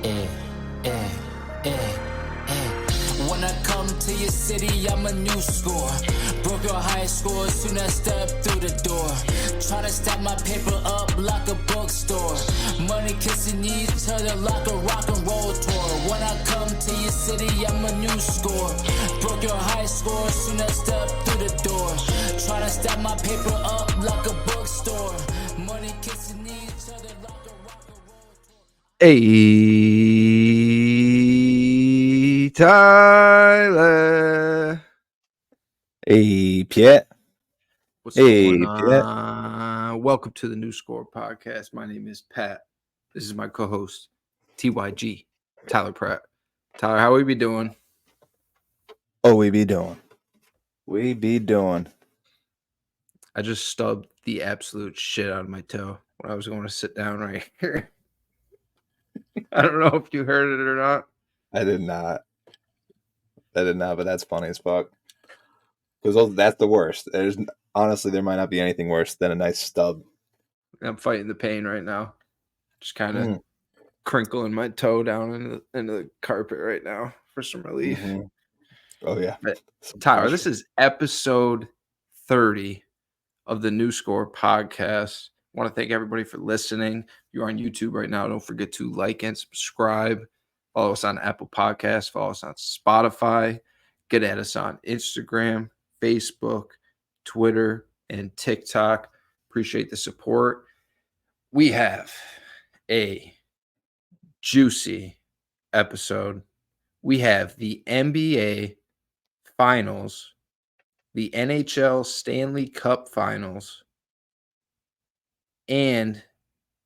eh, eh, eh, eh. When I come to your city, I'm a new score. Broke your high score soon as I step through the door. Tryna stack my paper up like a bookstore. Money kissing each other like a rock and roll tour. When I come to your city, I'm a new score. Broke your high score soon as I step through the door. Tryna stack my paper up like a bookstore. Money kissing each other like a rock and roll tour. Hey, Tyler. Hey, Piet. What's Hey, going Piet. on? Welcome to the New Score Podcast. My name is Pat. This is my co-host, TYG, Tyler Pratt. Tyler, how we be doing? Oh, we be doing. We be doing. I just stubbed the absolute shit out of my toe when I was going to sit down right here. I don't know if you heard it or not. I did not, but that's funny as fuck. Because that's the worst. Honestly, there might not be anything worse than a nice stub. I'm fighting the pain right now. Just kind of crinkling my toe down into the carpet right now for some relief. Mm-hmm. Oh, yeah. But, Tyler, this is episode 30 of the New Score Podcast. I want to thank everybody for listening. If you're on YouTube right now, don't forget to like and subscribe. Follow us on Apple Podcasts. Follow us on Spotify. Get at us on Instagram, Facebook, Twitter, and TikTok. Appreciate the support. We have a juicy episode. We have the NBA Finals, the NHL Stanley Cup Finals, and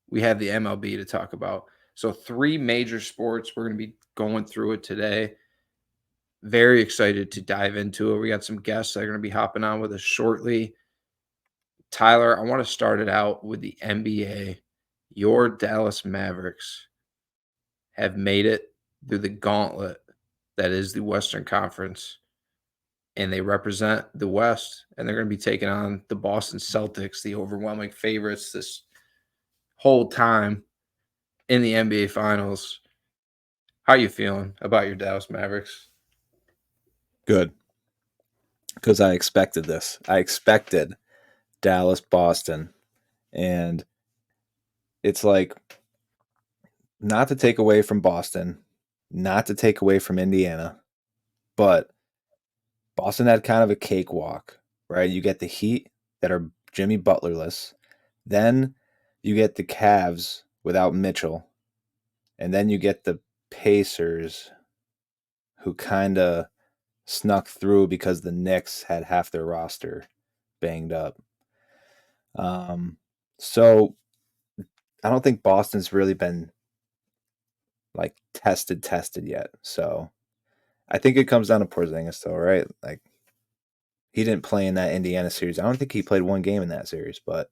we have the MLB to talk about. So 3 major sports. We're going to be going through it today. Very excited to dive into it. We got some guests that are going to be hopping on with us shortly. Tyler, I want to start it out with the NBA. Your Dallas Mavericks have made it through the gauntlet that is the Western Conference, and they represent the West, and they're going to be taking on the Boston Celtics, the overwhelming favorites this whole time in the NBA Finals. How are you feeling about your Dallas Mavericks? Good. Because I expected this. I expected Dallas, Boston. And it's like, not to take away from Boston, not to take away from Indiana, but Boston had kind of a cakewalk, right? You get the Heat that are Jimmy Butlerless. Then you get the Cavs without Mitchell. And then you get the Pacers who kind of snuck through because the Knicks had half their roster banged up. So I don't think Boston's really been like tested yet. So I think it comes down to Porzingis though, right? Like he didn't play in that Indiana series. I don't think he played one game in that series, but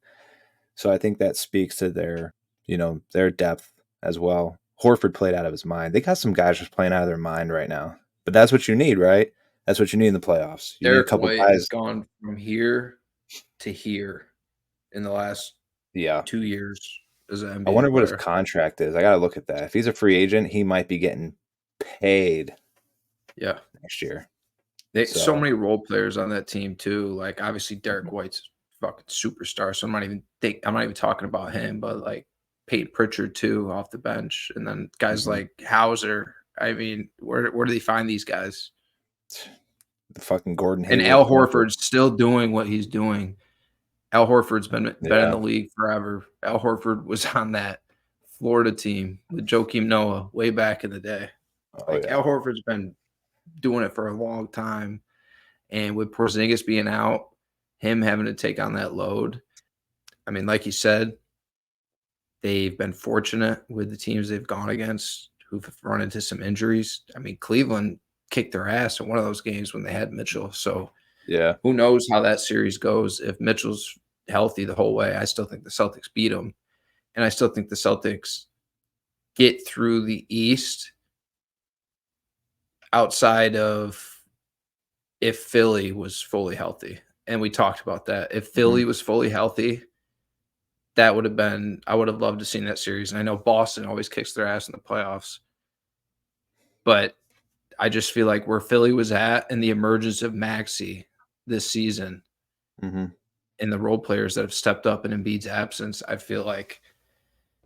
so I think that speaks to their depth as well. Horford played out of his mind. They got some guys just playing out of their mind right now. But that's what you need, right? That's what you need in the playoffs. You need a couple White guys. has gone from here to here in the last 2 years as an NBA I wonder what his player. contract is. I got to look at that. If he's a free agent, he might be getting paid next year. So many role players on that team too. Like obviously Derek White's a fucking superstar. So I'm not even talking about him, but like Peyton Pritchard too off the bench. And then guys like Hauser. I mean, where do they find these guys? The fucking Gordon Hayward. And Al Horford's still doing what he's doing. Al Horford's been in the league forever. Al Horford was on that Florida team with Joakim Noah way back in the day. Al Horford's been doing it for a long time. And with Porzingis being out, him having to take on that load, I mean, like you said, they've been fortunate with the teams they've gone against who've run into some injuries. I mean, Cleveland kicked their ass in one of those games when they had Mitchell. So who knows how that series goes. If Mitchell's healthy the whole way, I still think the Celtics beat him. And I still think the Celtics get through the East outside of if Philly was fully healthy. And we talked about that. If Philly was fully healthy, I would have loved to see that series. And I know Boston always kicks their ass in the playoffs. But I just feel like where Philly was at and the emergence of Maxey this season Mhm. and the role players that have stepped up in Embiid's absence, I feel like,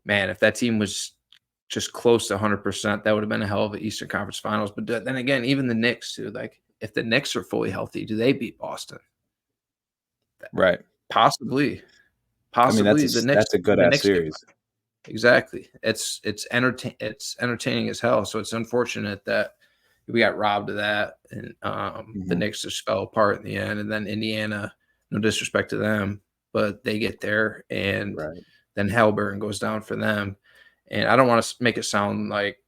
man, if that team was just close to 100%, that would have been a hell of an Eastern Conference Finals. But then again, even the Knicks too. Like, if the Knicks are fully healthy, do they beat Boston? Right. Possibly. I mean, Possibly the Knicks. that's a good The ass Knicks get series. exactly. It's entertaining as hell. So it's unfortunate that we got robbed of that, and the Mhm. Knicks just fell apart in the end. And then Indiana, no disrespect to them, but they get there, and Right. then Halliburton goes down for them. And I don't want to make it sound like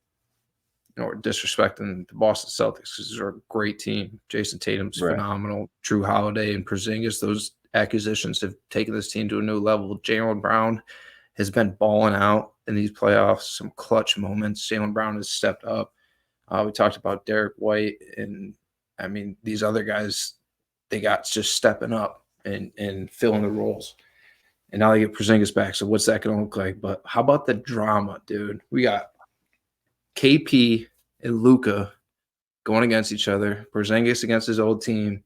disrespecting the Boston Celtics because they're a great team. Jason Tatum's Right. phenomenal. Drew Holiday and Porzingis, those acquisitions have taken this team to a new level. Jaylen Brown has been balling out in these playoffs, some clutch moments. Jaylen Brown has stepped up. We talked about Derek White, and I mean, these other guys, they got just stepping up and filling the roles. And now they get Porzingis back. So what's that going to look like? But how about the drama, dude? We got KP and Luka going against each other. Porzingis against his old team.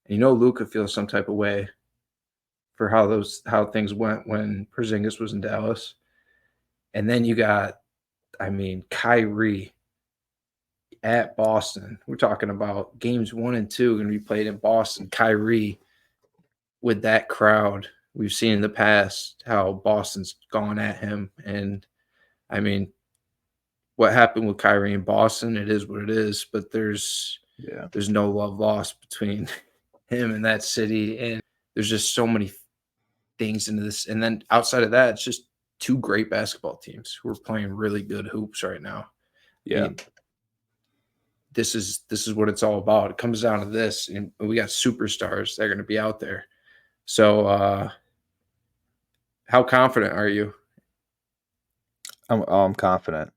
And Luka feels some type of way for how things went when Porzingis was in Dallas. And then you got, Kyrie at Boston. We're talking about games 1 and 2 going to be played in Boston. Kyrie with that crowd. We've seen in the past how Boston's gone at him. And I mean, what happened with Kyrie in Boston, it is what it is, but there's no love lost between him and that city. And there's just so many things into this. And then outside of that, it's just two great basketball teams who are playing really good hoops right now. Yeah. I mean, this is what it's all about. It comes down to this, and we got superstars that are going to be out there. So, how confident are you? I'm confident.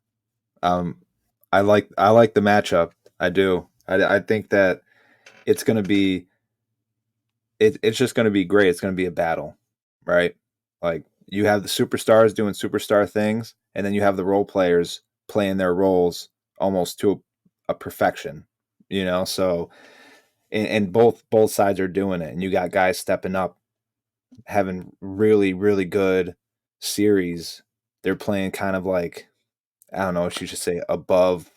I like the matchup. I do. I think that it's going to be it's just going to be great. It's going to be a battle, right? Like you have the superstars doing superstar things, and then you have the role players playing their roles almost to a perfection, So, and both sides are doing it, and you got guys stepping up, having really really good series. They're playing kind of like, I don't know what you should say, above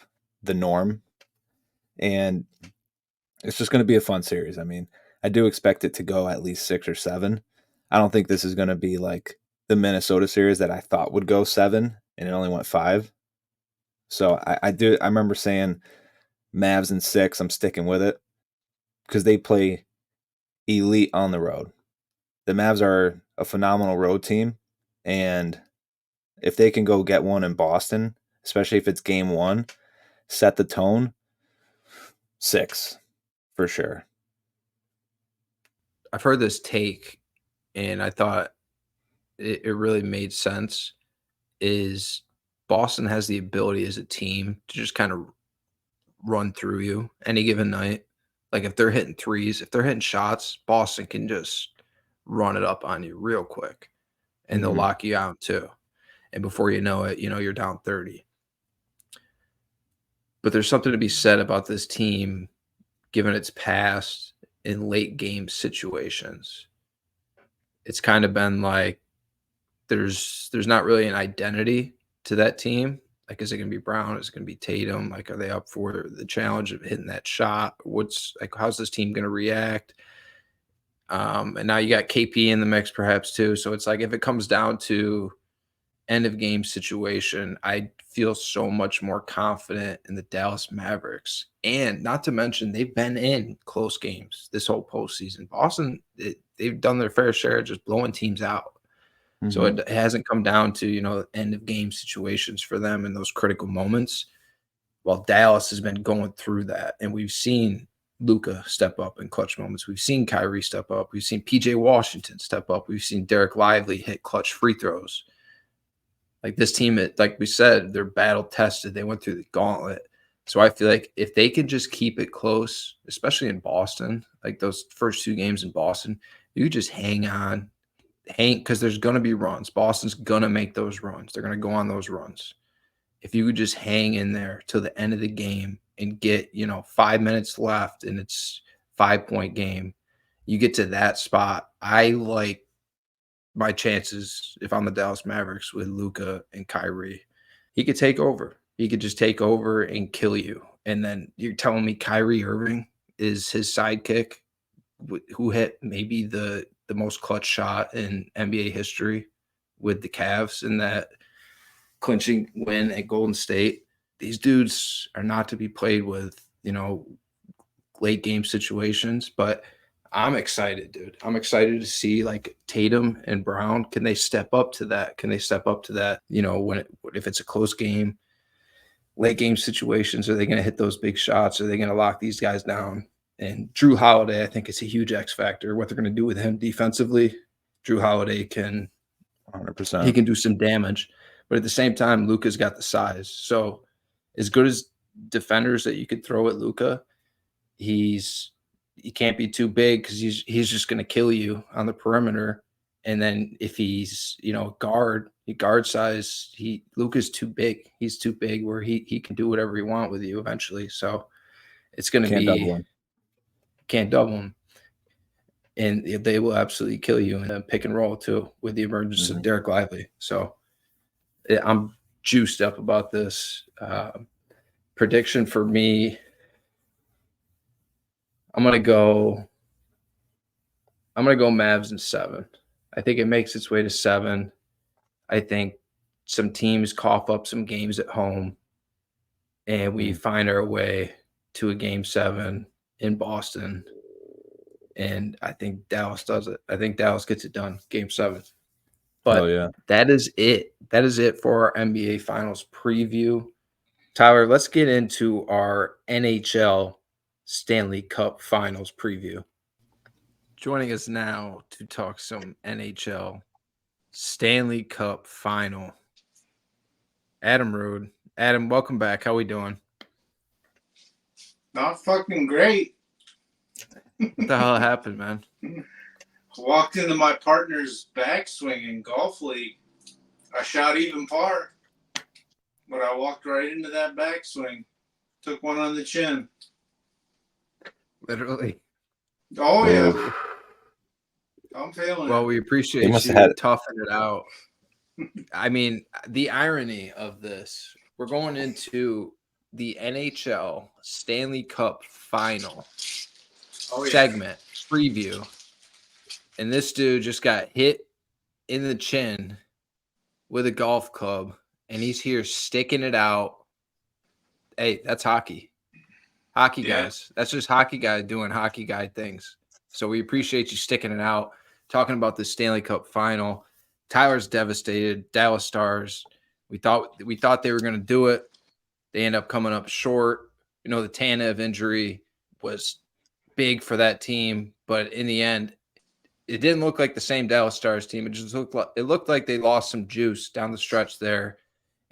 the norm, and it's just going to be a fun series. I mean, I do expect it to go at least 6 or 7. I don't think this is going to be like the Minnesota series that I thought would go 7 and it only went 5. So I remember saying Mavs in 6. I'm sticking with it because they play elite on the road. The Mavs are a phenomenal road team, and if they can go get one in Boston, especially if it's game 1, set the tone, 6 for sure. I've heard this take, and I thought it really made sense, is Boston has the ability as a team to just kind of run through you any given night. Like if they're hitting threes, if they're hitting shots, Boston can just run it up on you real quick, and they'll lock you out too. And before you know it, you're down 30. But there's something to be said about this team, given its past in late game situations. It's kind of been like there's not really an identity to that team. Like, is it going to be Brown? Is it going to be Tatum? Like, are they up for the challenge of hitting that shot? How's this team going to react? And now you got KP in the mix perhaps too. So it's like if it comes down to end of game situation, I feel so much more confident in the Dallas Mavericks. And not to mention, they've been in close games this whole postseason. Boston, they've done their fair share of just blowing teams out. So it hasn't come down to, end of game situations for them in those critical moments. While Dallas has been going through that. And we've seen Luka step up in clutch moments. We've seen Kyrie step up. We've seen PJ Washington step up. We've seen Derek Lively hit clutch free throws. Like this team, like we said, they're battle tested. They went through the gauntlet. So I feel like if they can just keep it close, especially in Boston, like those first 2 games in Boston, you just hang on, because there's going to be runs. Boston's going to make those runs. They're going to go on those runs. if you could just hang in there till the end of the game and get, 5 minutes left and it's 5-point game, you get to that spot. I like my chances if I'm the Dallas Mavericks with Luka and Kyrie. He could take over. He could just take over and kill you. And then you're telling me Kyrie Irving is his sidekick, who hit maybe the most clutch shot in NBA history with the Cavs in that clinching win at Golden State. These dudes are not to be played with, late game situations, but I'm excited, dude. I'm excited to see like Tatum and Brown. Can they step up to that? Can they step up to that? If it's a close game, late game situations, are they going to hit those big shots? Are they going to lock these guys down? And Drew Holiday, I think, is a huge X factor. What they're going to do with him defensively, Drew Holiday can 100%. He can do some damage, but at the same time, Luka's got the size. So as good as defenders that you could throw at Luka, he can't be too big because he's just going to kill you on the perimeter. And then if he's guard size, Luka's too big. He's too big where he can do whatever he wants with you eventually. So it's going to be can't double him. And they will absolutely kill you in a pick and roll too with the emergence of Derek Lively. So I'm juiced up about this. Prediction for me, I'm gonna go Mavs in 7. I think it makes its way to 7. I think some teams cough up some games at home, and we find our way to a game 7 in Boston. And I think Dallas does it. I think Dallas gets it done, game 7. But that is it. That is it for our NBA Finals preview. Tyler, let's get into our NHL Stanley Cup Finals preview. Joining us now to talk some NHL Stanley Cup Final, Adam Rood. Adam, welcome back. How we doing? Not fucking great. What the hell happened, man? Walked into my partner's backswing in golf league. I shot even par, but I walked right into that backswing. Took one on the chin. Literally. Oh, yeah. I'm feeling Well, it. we appreciate you toughing it out. I mean, the irony of this, we're going into the NHL Stanley Cup Final segment preview, and this dude just got hit in the chin with a golf club, and he's here sticking it out. Hey, that's hockey. Hockey guys. That's just hockey guy doing hockey guy things. So we appreciate you sticking it out, talking about the Stanley Cup Final. Tyler's devastated. Dallas Stars. We thought they were going to do it. They end up coming up short. The Tanev injury was big for that team, but in the end, it didn't look like the same Dallas Stars team. It looked like they lost some juice down the stretch there.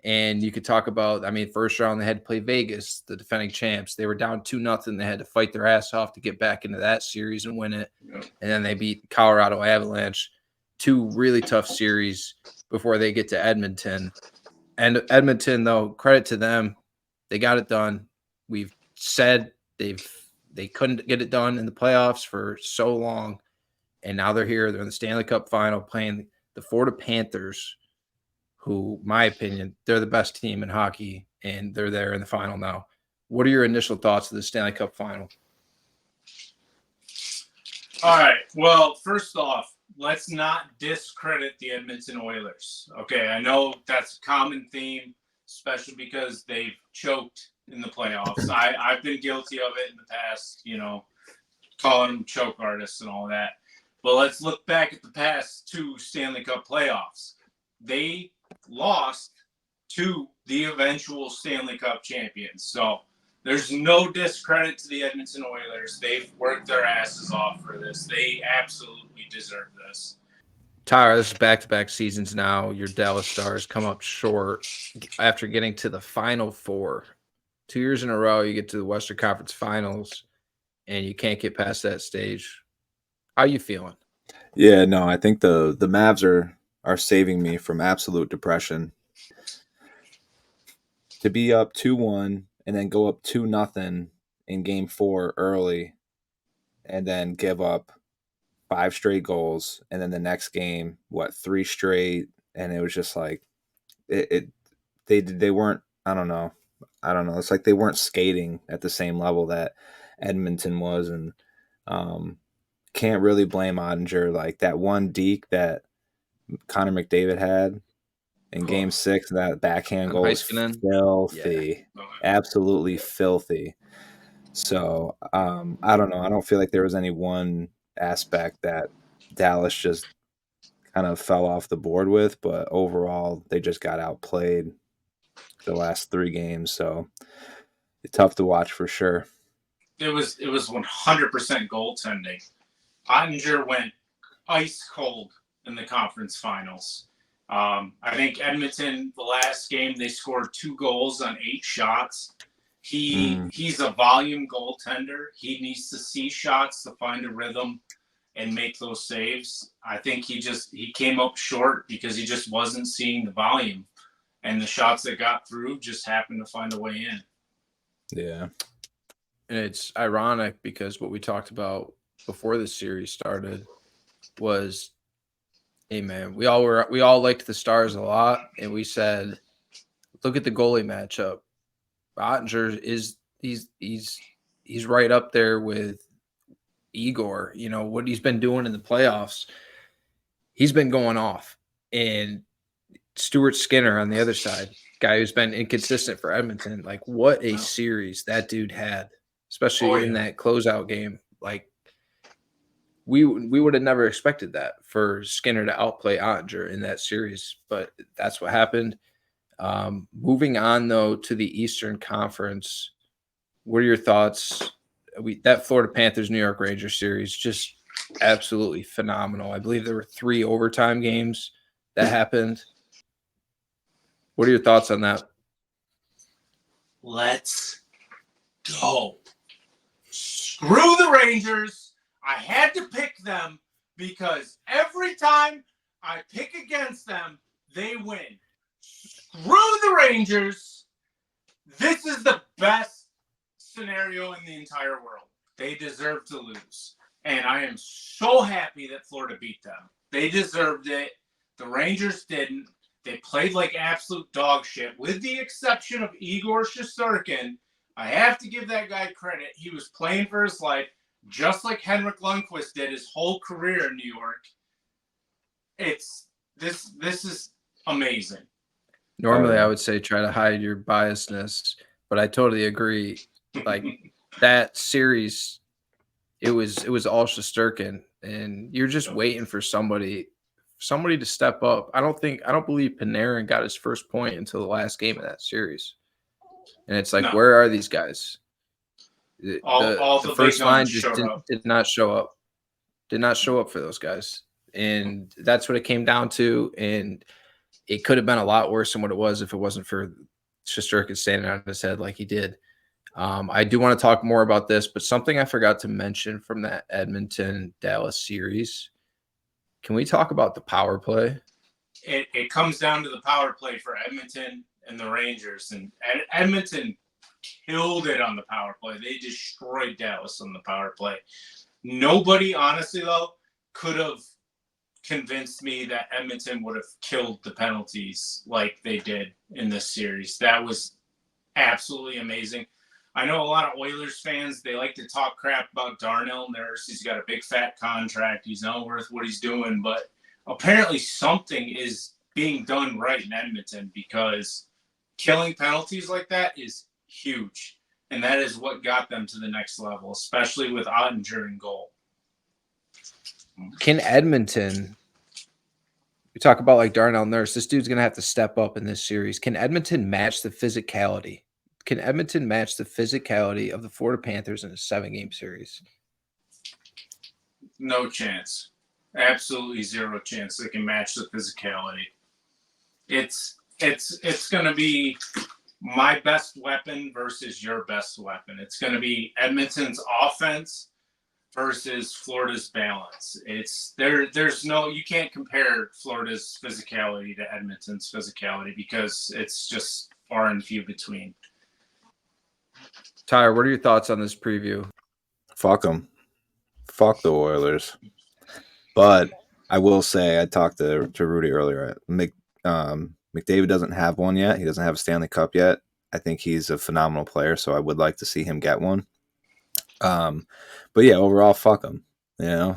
And you could talk about, first round they had to play Vegas, the defending champs. They were down 2-0. They had to fight their ass off to get back into that series and win it. And then they beat Colorado Avalanche. 2 really tough series before they get to Edmonton. And Edmonton, though, credit to them, they got it done. We've said they couldn't get it done in the playoffs for so long, and now they're here. They're in the Stanley Cup Final playing the Florida Panthers, who, my opinion, they're the best team in hockey, and they're there in the final now. What are your initial thoughts of the Stanley Cup Final? All right. Well, first off, let's not discredit the Edmonton Oilers. Okay, I know that's a common theme, especially because they've choked in the playoffs. I've been guilty of it in the past, calling them choke artists and all that. But let's look back at the past 2 Stanley Cup playoffs. They lost to the eventual Stanley Cup champions. So there's no discredit to the Edmonton Oilers. They've worked their asses off for this. They absolutely deserve this. Tyler, this is back-to-back seasons now. Your Dallas Stars come up short after getting to the Final Four. 2 years in a row, you get to the Western Conference Finals, and you can't get past that stage. How are you feeling? Yeah, no, I think the Mavs are saving me from absolute depression. to be up 2-1 and then go up 2-0 in game 4 early and then give up 5 straight goals, and then the next game, 3 straight, and it was just like they weren't, I don't know. It's like they weren't skating at the same level that Edmonton was, and can't really blame Ottinger. Like that one deke that Connor McDavid had in Game 6, that backhand goal was filthy, absolutely filthy. So I don't know. I don't feel like there was any one aspect that Dallas just kind of fell off the board with, but overall they just got outplayed the last 3 games. So it's tough to watch for sure. It was 100% goaltending. Ottinger went ice cold in the conference finals. I think Edmonton, the last game, they scored 2 goals on 8 shots. He's a volume goaltender. He needs to see shots to find a rhythm and make those saves. I think he came up short because he just wasn't seeing the volume, and the shots that got through just happened to find a way in. Yeah. And it's ironic because what we talked about before the series started was, hey man, we all liked the Stars a lot, and we said, look at the goalie matchup. Ottinger he's right up there with Igor. You know what he's been doing in the playoffs. He's been going off, and Stuart Skinner on the other side, guy who's been inconsistent for Edmonton. Like what a series that dude had, especially in that closeout game. Like we would have never expected that for Skinner to outplay Ottinger in that series, but that's what happened. Moving on though to the Eastern Conference, what are your thoughts? That Florida Panthers New York Rangers series just absolutely phenomenal. I believe there were 3 overtime games that happened. What are your thoughts on that? Let's go. Screw the Rangers. I had to pick them because every time I pick against them, they win. Screw the Rangers. This is the best scenario in the entire world. They deserve to lose. And I am so happy that Florida beat them. They deserved it. The Rangers didn't. They played like absolute dog shit, with the exception of Igor Shesterkin. I have to give that guy credit. He was playing for his life, just like Henrik Lundqvist did his whole career in New York. This is amazing. Normally, I would say try to hide your biasness, but I totally agree. Like that series, it was all Shesterkin, and you're just waiting for somebody to step up. I don't believe Panarin got his first point until the last game of that series, and it's like, where are these guys? The first line just did not show up. Did not show up for those guys, and that's what it came down to. And it could have been a lot worse than what it was if it wasn't for Shesterkin standing on his head like he did. I do want to talk more about this, but something I forgot to mention from that Edmonton-Dallas series. Can we talk about the power play? It comes down to the power play for Edmonton and the Rangers. And Edmonton killed it on the power play. They destroyed Dallas on the power play. Nobody, honestly, though, could have convinced me that Edmonton would have killed the penalties like they did in this series. That was absolutely amazing. I know a lot of Oilers fans, they like to talk crap about Darnell Nurse. He's got a big fat contract. He's not worth what he's doing. But apparently something is being done right in Edmonton, because killing penalties like that is huge. And that is what got them to the next level, especially with Ottinger in goal. Can Edmonton, we talk about like Darnell Nurse, this dude's going to have to step up in this series. Can Edmonton match the physicality? Can Edmonton match the physicality of the Florida Panthers in a 7-game series? No chance. Absolutely zero chance they can match the physicality. It's going to be my best weapon versus your best weapon. It's going to be Edmonton's offense versus Florida's balance. There's no, you can't compare Florida's physicality to Edmonton's physicality, because it's just far and few between. Tyler, what are your thoughts on this preview? Fuck them. Fuck the Oilers. But I will say, I talked to Rudy earlier. McDavid doesn't have one yet. He doesn't have a Stanley Cup yet. I think he's a phenomenal player, so I would like to see him get one. But yeah, overall, fuck him.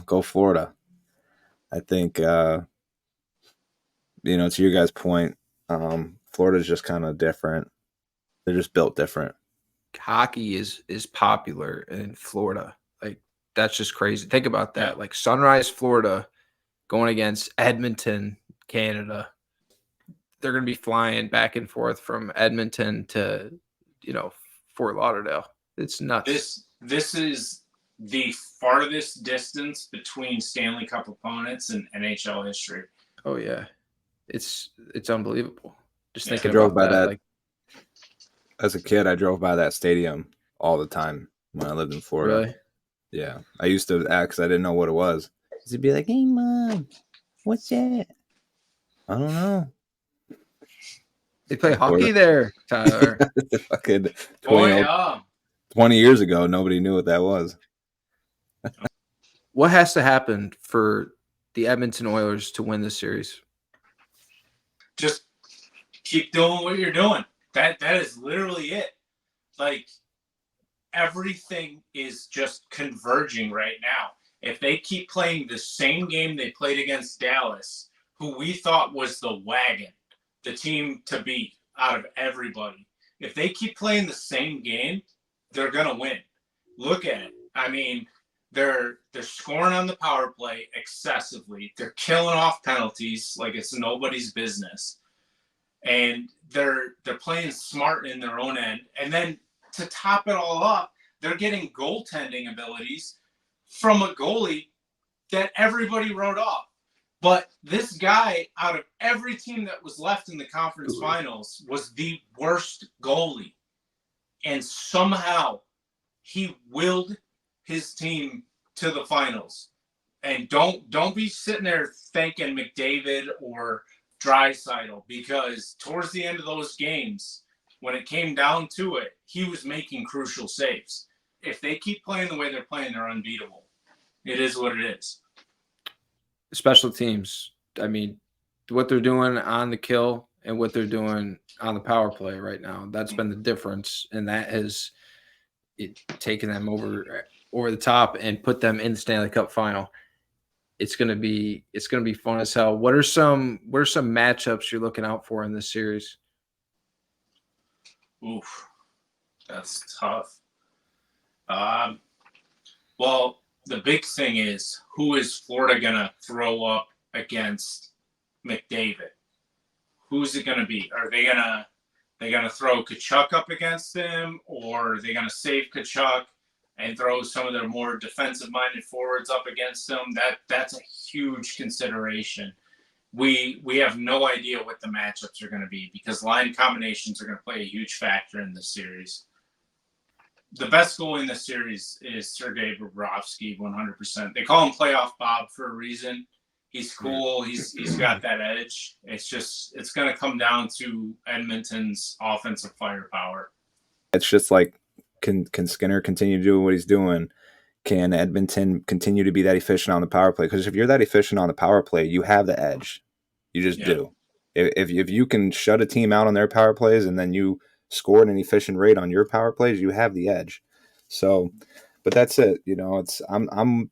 Go Florida. I think, to your guys' point, Florida's just kind of different. They're just built different. Hockey is popular in Florida. Like, that's just crazy. Think about that. Yeah. Like Sunrise, Florida, going against Edmonton, Canada. They're going to be flying back and forth from Edmonton to, Fort Lauderdale. It's nuts. This is the farthest distance between Stanley Cup opponents in NHL history. Oh yeah, it's unbelievable. Just thinking drove about by that. Like, as a kid, I drove by that stadium all the time when I lived in Florida. Really? Yeah, I used to ask because I didn't know what it was. He'd be like, "Hey, Mom, what's that?" I don't know. They play hockey there, Tyler. Fucking 20 yeah. years ago, nobody knew what that was. What has to happen for the Edmonton Oilers to win this series? Just keep doing what you're doing. That is literally it. Like, everything is just converging right now. If they keep playing the same game they played against Dallas, who we thought was the wagon, the team to beat out of everybody, if they keep playing the same game, they're going to win. Look at it. I mean, they're scoring on the power play excessively. They're killing off penalties like it's nobody's business. And they're playing smart in their own end. And then to top it all up, they're getting goaltending abilities from a goalie that everybody wrote off. But this guy, out of every team that was left in the conference finals, was the worst goalie. And somehow he willed his team to the finals. And don't be sitting there thanking McDavid or Draisaitl, because towards the end of those games, when it came down to it, he was making crucial saves. If they keep playing the way they're playing, they're unbeatable. It is what it is. Special teams. I mean, what they're doing on the kill and what they're doing on the power play right now, that's been the difference. And that has taken them over the top and put them in the Stanley Cup Final. It's gonna be fun as hell. What are some matchups you're looking out for in this series? Oof, that's tough. Well, the big thing is, who is Florida gonna throw up against McDavid? Who's it gonna be? Are they gonna throw Tkachuk up against him, or are they gonna save Tkachuk and throw some of their more defensive-minded forwards up against him? That's a huge consideration. We have no idea what the matchups are going to be, because line combinations are going to play a huge factor in this series. The best goalie in this series is Sergei Bobrovsky, 100%. They call him Playoff Bob for a reason. He's cool. He's got that edge. It's going to come down to Edmonton's offensive firepower. It's just like, can Skinner continue doing what he's doing? Can Edmonton continue to be that efficient on the power play? Because if you're that efficient on the power play, you have the edge. You just do. If you can shut a team out on their power plays and then you score at an efficient rate on your power plays, you have the edge. So, but that's it. I'm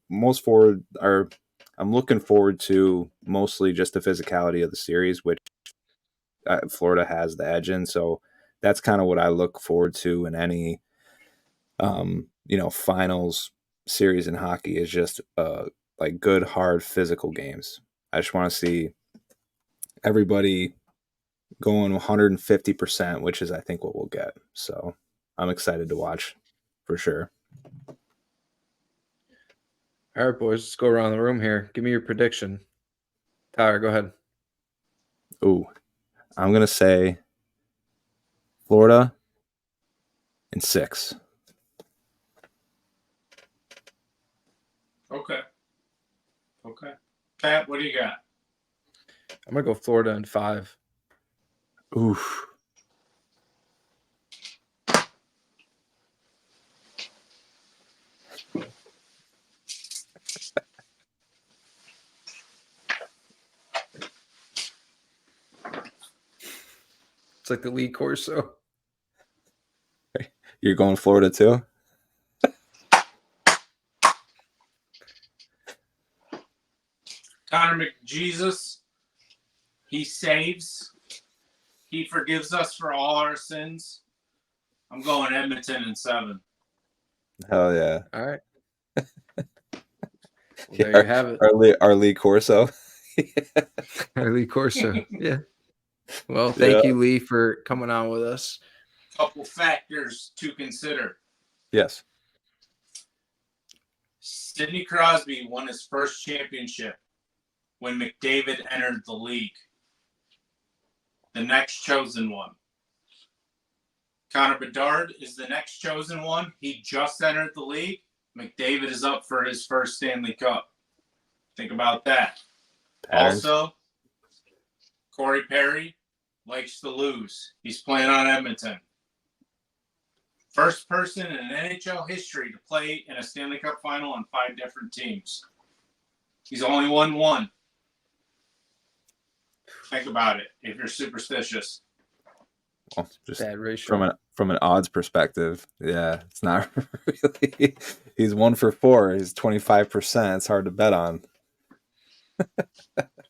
looking forward to mostly just the physicality of the series, which Florida has the edge in. So that's kind of what I look forward to in any finals series in hockey, is just like good, hard, physical games. I just want to see everybody going 150%, which is, I think, what we'll get. So I'm excited to watch for sure. All right, boys, let's go around the room here. Give me your prediction. Tyler, go ahead. Ooh, I'm going to say Florida in 6. Okay. Pat, what do you got? I'm going to go Florida in 5. Oof. It's like the Lee Corso. You're going Florida too? Connor McJesus, he saves. He forgives us for all our sins. I'm going Edmonton in 7. Hell yeah. All right. Well, there you have it. Our Lee Corso. Lee Corso. Yeah. Well, thank you, Lee, for coming on with us. Couple factors to consider. Yes. Sidney Crosby won his first championship when McDavid entered the league. The next chosen one. Connor Bedard is the next chosen one. He just entered the league. McDavid is up for his first Stanley Cup. Think about that. Patterns. Also, Corey Perry likes to lose. He's playing on Edmonton. First person in NHL history to play in a Stanley Cup Final on 5 different teams. He's only won 1. Think about it if you're superstitious. Well, just Bad ratio. from an odds perspective, yeah, it's not really. He's 1 for 4. He's 25%. It's hard to bet on.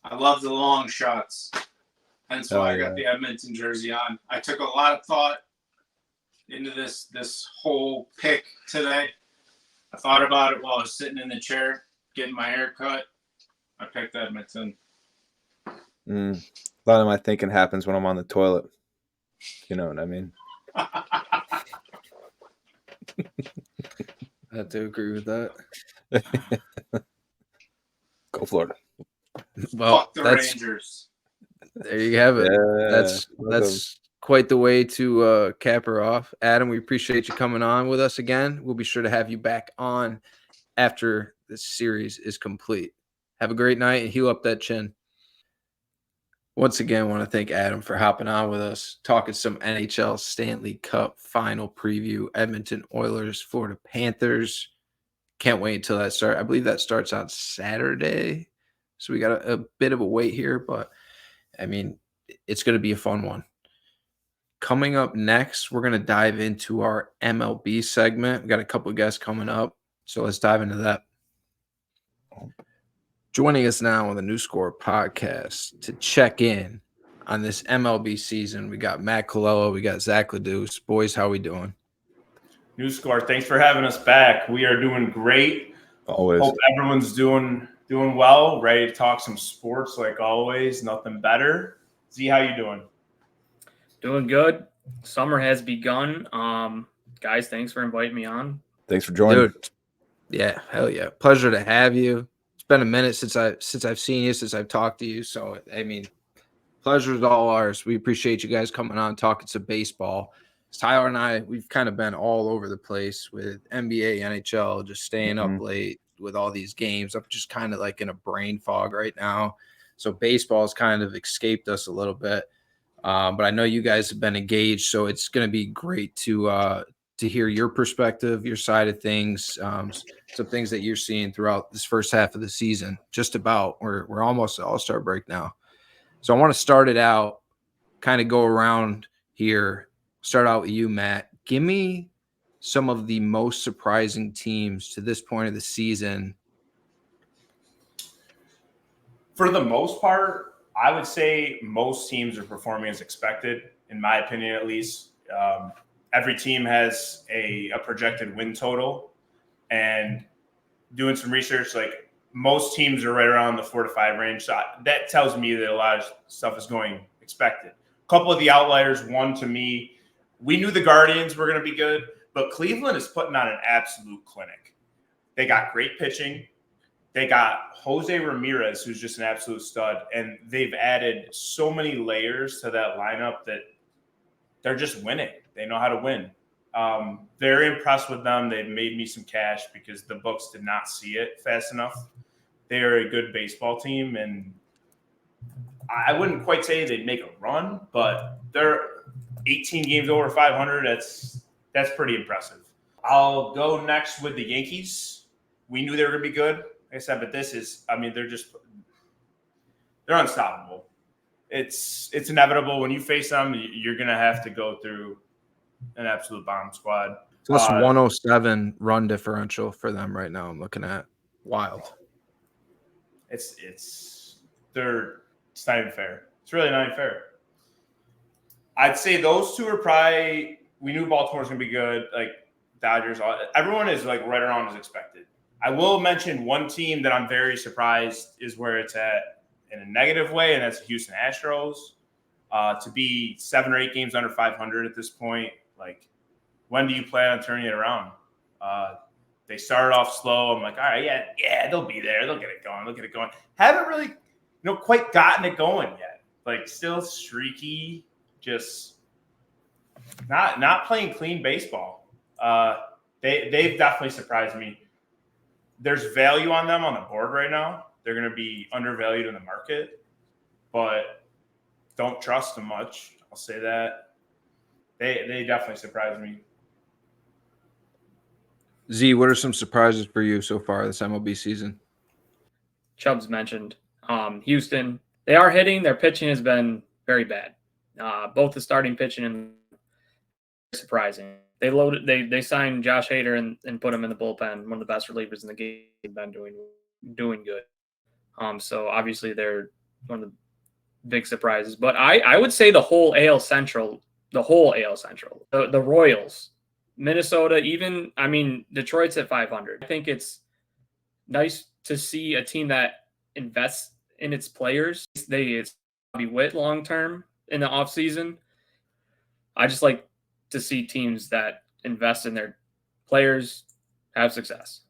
I love the long shots. Hence why I got the Edmonton jersey on. I took a lot of thought into this whole pick today. I thought about it while I was sitting in the chair getting my hair cut. I picked Edmonton. A lot of my thinking happens when I'm on the toilet. You know what I mean? I have to agree with that. Go Florida. Well, Fuck the Rangers. There you have it. Yeah, that's quite the way to cap her off. Adam, we appreciate you coming on with us again. We'll be sure to have you back on after this series is complete. Have a great night and heal up that chin. Once again, I want to thank Adam for hopping on with us, talking some NHL Stanley Cup Final preview, Edmonton Oilers, Florida Panthers. Can't wait until that starts. I believe that starts on Saturday. So we got a bit of a wait here, but I mean, it's going to be a fun one. Coming up next, we're going to dive into our MLB segment. We got a couple of guests coming up, so let's dive into that. Joining us now on the New Score podcast to check in on this MLB season, we got Matt Colello, we got Zach Ledoux. Boys, how we doing? New Score, thanks for having us back. We are doing great. Always. Hope everyone's doing well. Ready to talk some sports like always. Nothing better. Z, how you doing? Doing good. Summer has begun. Guys, thanks for inviting me on. Thanks for joining. Dude, yeah, hell yeah. Pleasure to have you. It's been a minute since I've seen you, since I've talked to you. So, I mean, pleasure is all ours. We appreciate you guys coming on, talking some baseball. Tyler and I, we've kind of been all over the place with NBA, NHL, just staying up late with all these games. I'm just kind of like in a brain fog right now. So baseball's kind of escaped us a little bit. But I know you guys have been engaged, so it's going to be great to hear your perspective, your side of things, some things that you're seeing throughout this first half of the season. Just about, we're almost at All-Star break now. So I want to start it out, kind of go around here. Start out with you, Matt. Give me some of the most surprising teams to this point of the season. For the most part, I would say most teams are performing as expected, in my opinion, at least. Every team has a projected win total, and doing some research, like most teams are right around the 4 to 5 range. So that tells me that a lot of stuff is going expected. A couple of the outliers, one to me, we knew the Guardians were going to be good, but Cleveland is putting on an absolute clinic. They got great pitching. They got Jose Ramirez, who's just an absolute stud, and they've added so many layers to that lineup that they're just winning. They know how to win. Very impressed with them. They've made me some cash because the books did not see it fast enough. They are a good baseball team, and I wouldn't quite say they'd make a run, but they're 18 games over 500. That's pretty impressive. I'll go next with the Yankees. We knew they were going to be good. Like I said, but this is, I mean, they're unstoppable. it's inevitable when you face them. You're gonna have to go through an absolute bomb squad. Plus 107 run differential for them right now. I'm looking at wild. It's not even fair. It's really not even fair. I'd say those two are probably. We knew Baltimore was gonna be good. Like Dodgers, everyone is like right around as expected. I will mention one team that I'm very surprised is where it's at in a negative way, and that's the Houston Astros. To be 7 or 8 games under 500 at this point, like, when do you plan on turning it around? They started off slow. I'm like, all right, yeah, they'll be there. They'll get it going. Haven't really, quite gotten it going yet. Like, still streaky, just not playing clean baseball. They've definitely surprised me. There's value on them on the board right now. They're going to be undervalued in the market, but don't trust them much. I'll say that. They definitely surprised me. Z, what are some surprises for you so far this MLB season? Chubbs mentioned Houston. They are hitting. Their pitching has been very bad. Both the starting pitching and surprising. They signed Josh Hader and put him in the bullpen. One of the best relievers in the game. Been doing good. So obviously they're one of the big surprises. But I would say the whole AL Central, the Royals, Minnesota, even, Detroit's at 500. I think it's nice to see a team that invests in its players. It's Bobby Witt long term in the offseason. I just like to see teams that invest in their players have success.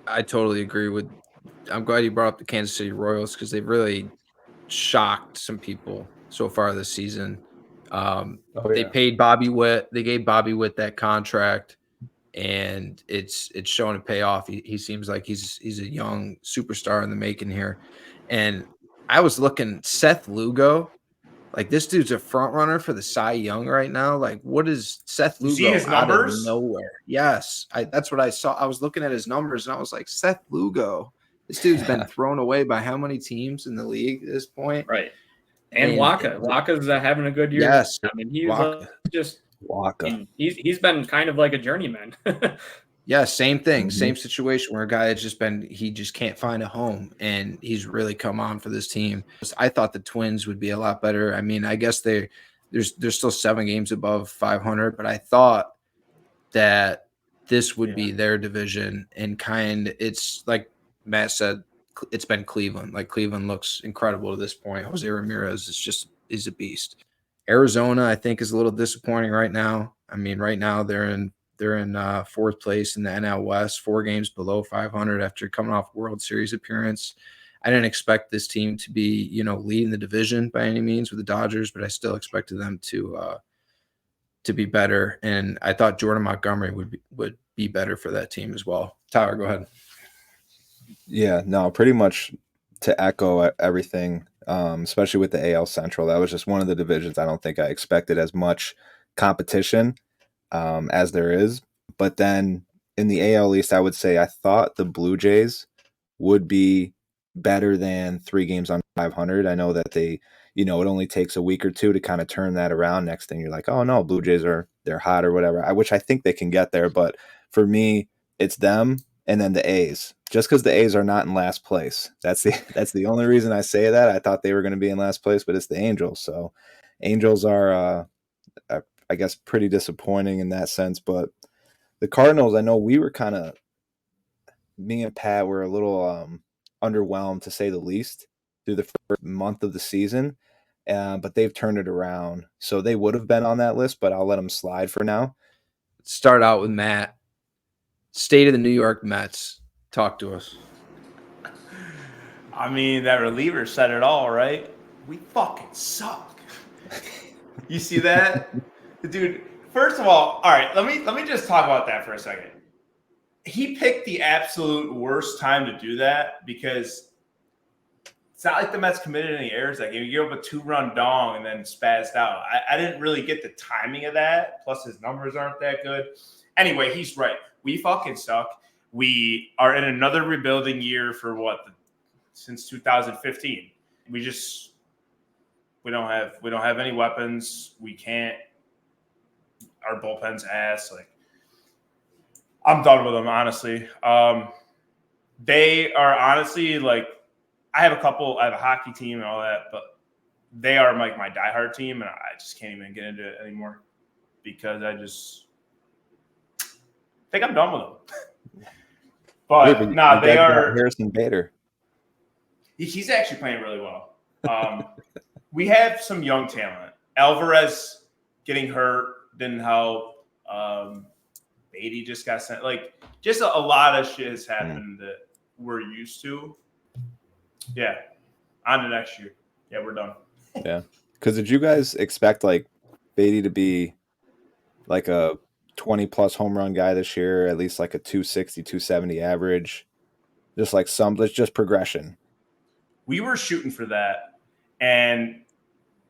I totally agree with. I'm glad you brought up the Kansas City Royals because they've really shocked some people so far this season. They paid Bobby Witt. They gave Bobby Witt that contract, and it's showing to pay off. He seems like he's a young superstar in the making here. And I was looking, Seth Lugo, like, this dude's a front runner for the Cy Young right now. Like, what is Seth Lugo? You see his numbers? Out of nowhere. Yes, that's what I saw. I was looking at his numbers, and I was like, Seth Lugo. This dude's been thrown away by how many teams in the league at this point? Right. And Waka's having a good year. Yes. He's just Waka. He's been kind of like a journeyman. Yeah, same thing. Mm-hmm. Same situation where a guy has he just can't find a home, and he's really come on for this team. I thought the Twins would be a lot better. I guess they're still 7 games above 500, but I thought that this would be their division, and it's like Matt said, it's been Cleveland. Like, Cleveland looks incredible to this point. Jose Ramirez is a beast. Arizona, I think, is a little disappointing right now. Right now they're in 4th place in the NL West, 4 games below 500 after coming off World Series appearance. I didn't expect this team to be, leading the division by any means with the Dodgers, but I still expected them to be better. And I thought Jordan Montgomery would be better for that team as well. Tyler, go ahead. Yeah, no, pretty much to echo everything, especially with the AL Central. That was just one of the divisions I don't think I expected as much competition as there is. But then in the AL East, I would say I thought the Blue Jays would be better than 3 games on 500. I know that it only takes a week or two to kind of turn that around. Next thing you're like, oh no, Blue Jays they're hot or whatever, which I think they can get there. But for me, it's them and then the A's. Just because the A's are not in last place. That's the only reason I say that. I thought they were going to be in last place, but it's the Angels. So Angels are, I guess, pretty disappointing in that sense. But the Cardinals, I know me and Pat were a little underwhelmed, to say the least, through the first month of the season. But they've turned it around. So they would have been on that list, but I'll let them slide for now. Let's start out with Matt. State of the New York Mets. Talk to us. That reliever said it all, right? We fucking suck. You see that? Dude, first of all right, let me just talk about that for a second. He picked the absolute worst time to do that because it's not like the Mets committed any errors that game. You gave up a 2-run dong and then spazzed out. I didn't really get the timing of that. Plus, his numbers aren't that good. Anyway, he's right. We fucking suck. We are in another rebuilding year for since 2015. We don't have any weapons. We can't. Our bullpen's ass. Like, I'm done with them, honestly. They are honestly like, I have a hockey team and all that, but they are like my diehard team, and I just can't even get into it anymore because I just think I'm done with them. But they are. Harrison Bader. He's actually playing really well. We have some young talent. Alvarez getting hurt didn't help. Beatty just got sent. Like, just a lot of shit has happened that we're used to. Yeah. On to next year. Yeah, we're done. Yeah. Because did you guys expect, like, Beatty to be, like, a 20-plus home run guy this year, at least, like, a 260, 270 average? Just, like, just progression. We were shooting for that, and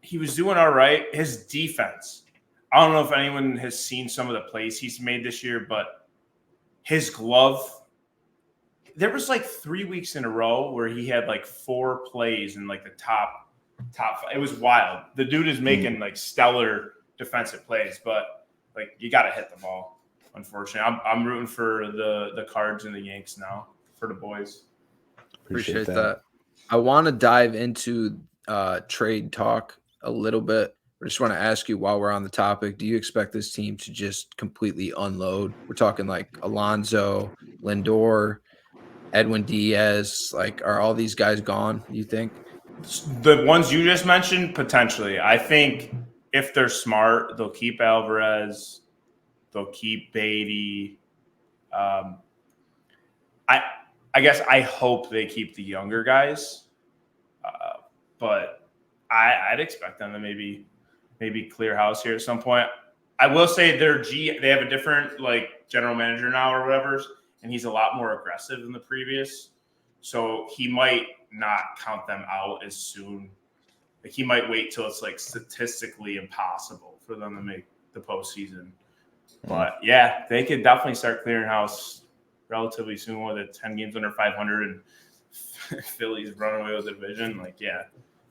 he was doing all right. His defense. I don't know if anyone has seen some of the plays he's made this year, but his glove – there was like 3 weeks in a row where he had like 4 plays in like the top 5. It was wild. The dude is making like stellar defensive plays, but like you got to hit the ball. Unfortunately, I'm rooting for the Cards and the Yanks now for the boys. Appreciate that. I want to dive into trade talk a little bit. I just want to ask you while we're on the topic, do you expect this team to just completely unload? We're talking like Alonso, Lindor, Edwin Diaz. Like, are all these guys gone, you think? The ones you just mentioned, potentially. I think if they're smart, they'll keep Alvarez. They'll keep Beatty. I guess I hope they keep the younger guys. But I'd expect them to maybe clear house here at some point. I will say they have a different like general manager now or whatever, and he's a lot more aggressive than the previous. So he might not count them out as soon. Like, he might wait till it's like statistically impossible for them to make the postseason. But yeah, they could definitely start clearing house relatively soon with it. 10 games under 500 and Phillies run away with the division. Like, yeah,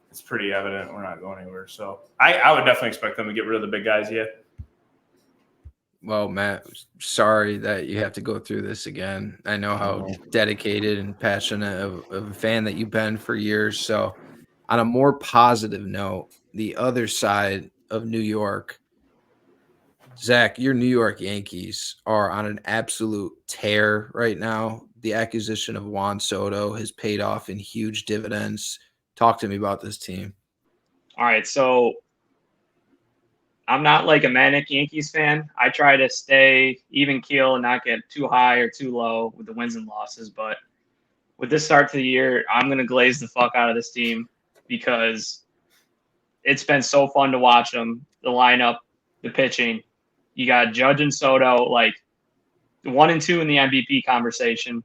it's pretty evident we're not going anywhere. So I would definitely expect them to get rid of the big guys. Yeah. Well, Matt, sorry that you have to go through this again. I know how dedicated and passionate of a fan that you've been for years. So on a more positive note, the other side of New York, Zach, your New York Yankees are on an absolute tear right now. The acquisition of Juan Soto has paid off in huge dividends. Talk to me about this team. All right, so I'm not like a manic Yankees fan. I try to stay even keel and not get too high or too low with the wins and losses. But with this start to the year, I'm going to glaze the fuck out of this team because it's been so fun to watch them, the lineup, the pitching. You got Judge and Soto, like 1 and 2 in the MVP conversation.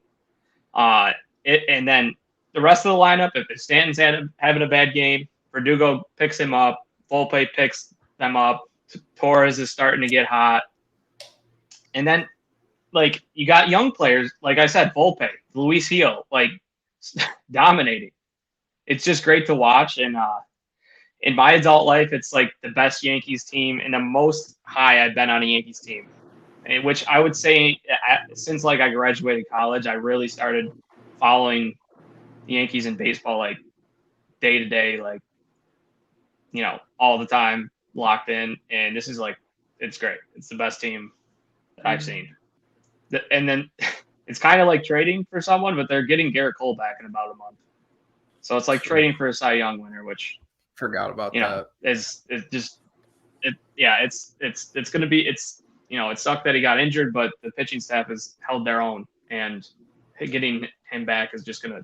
And then the rest of the lineup, if Stanton's having a bad game, Verdugo picks him up, Volpe picks them up, Torres is starting to get hot. And then, like, you got young players, like I said, Volpe, Luis Gil, like, dominating. It's just great to watch. And in my adult life, it's like the best Yankees team and the most high I've been on a Yankees team. Which I would say since like I graduated college, I really started following the Yankees in baseball like day to day, like, you know, all the time, locked in. And this is like, it's great. It's the best team that I've seen. And then it's kind of like trading for someone, but they're getting Garrett Cole back in about a month. So it's like trading for a Cy Young winner, which forgot about that. It's going to be, you know, it sucked that he got injured, but the pitching staff has held their own, and getting him back is just going to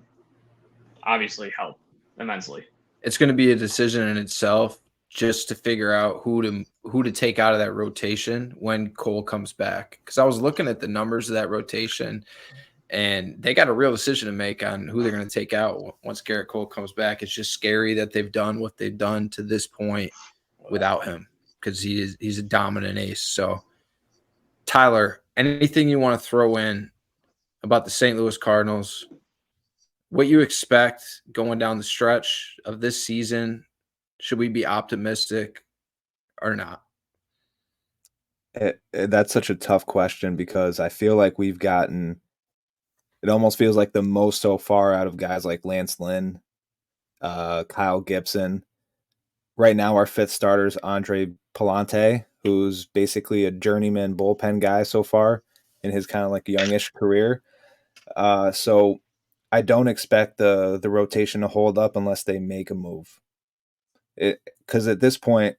obviously help immensely. It's going to be a decision in itself just to figure out who to take out of that rotation when Cole comes back. Because I was looking at the numbers of that rotation, and they got a real decision to make on who they're going to take out once Garrett Cole comes back. It's just scary that they've done what they've done to this point without him, because he's a dominant ace. So, Tyler, anything you want to throw in about the St. Louis Cardinals, what you expect going down the stretch of this season, Should we be optimistic or not? That's such a tough question because I feel like we've gotten – it almost feels like the most so far out of guys like Lance Lynn, Kyle Gibson. Right now, our fifth starter is Andre Palante, who's basically a journeyman bullpen guy so far in his kind of like youngish career. So I don't expect the rotation to hold up unless they make a move. Because at this point,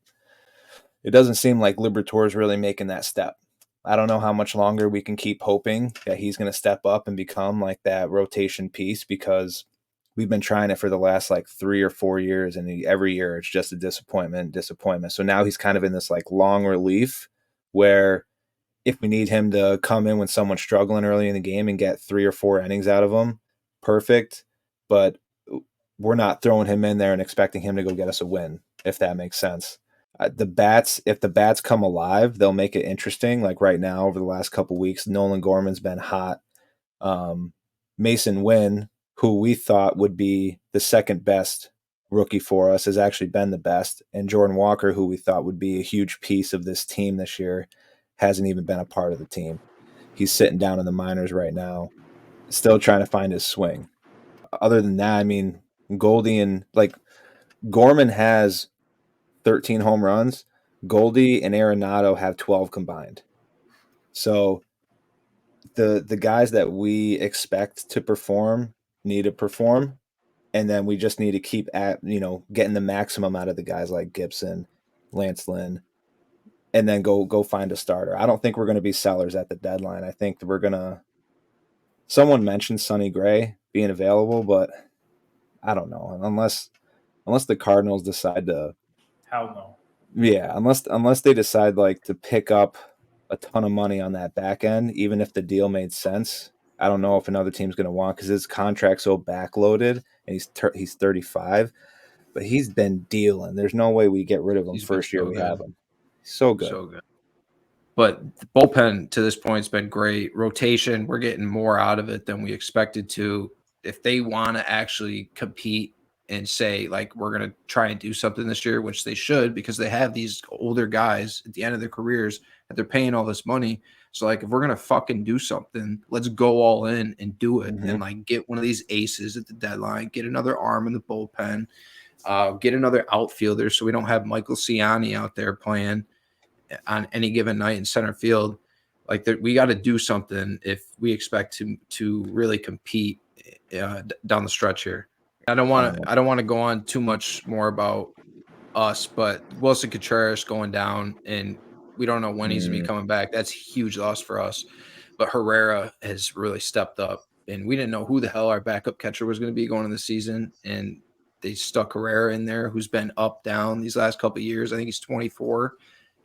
it doesn't seem like Liberatore is really making that step. I don't know how much longer we can keep hoping that he's going to step up and become like that rotation piece, because we've been trying it for the last like 3 or 4 years, and every year it's just a disappointment. So now he's kind of in this like long relief where if we need him to come in when someone's struggling early in the game and get 3 or 4 innings out of him, perfect. But we're not throwing him in there and expecting him to go get us a win, if that makes sense. If the bats come alive, they'll make it interesting. Like right now, over the last couple of weeks, Nolan Gorman's been hot. Mason Wynn, who we thought would be the second best rookie for us, has actually been the best. And Jordan Walker, who we thought would be a huge piece of this team this year, hasn't even been a part of the team. He's sitting down in the minors right now, still trying to find his swing. Other than that, I mean, Goldie and like Gorman has 13 home runs. Goldie and Arenado have 12 combined. So the guys that we expect to perform need to perform, and then we just need to keep getting the maximum out of the guys like Gibson, Lance Lynn, and then go find a starter. I don't think we're going to be sellers at the deadline. I think we're going to – someone mentioned Sonny Gray being available, but I don't know. Unless the Cardinals decide to – Hell no. Yeah, unless they decide like to pick up a ton of money on that back end, even if the deal made sense. I don't know if another team's going to want, because his contract's so backloaded, and he's 35, but he's been dealing. There's no way we get rid of him first year we have him. So good. So good. But the bullpen to this point has been great. Rotation, we're getting more out of it than we expected to. If they want to actually compete and say, like, we're going to try and do something this year, which they should, because they have these older guys at the end of their careers that they're paying all this money. So, like, if we're going to fucking do something, let's go all in and do it. Mm-hmm. And, like, get one of these aces at the deadline, get another arm in the bullpen, get another outfielder so we don't have Michael Ciani out there playing on any given night in center field. Like, we got to do something if we expect to really compete down the stretch here. I don't want to go on too much more about us, but Wilson Contreras going down, and we don't know when he's gonna be coming back. That's a huge loss for us. But Herrera has really stepped up, and we didn't know who the hell our backup catcher was going to be going into the season, and they stuck Herrera in there, who's been up down these last couple of years. I think he's 24,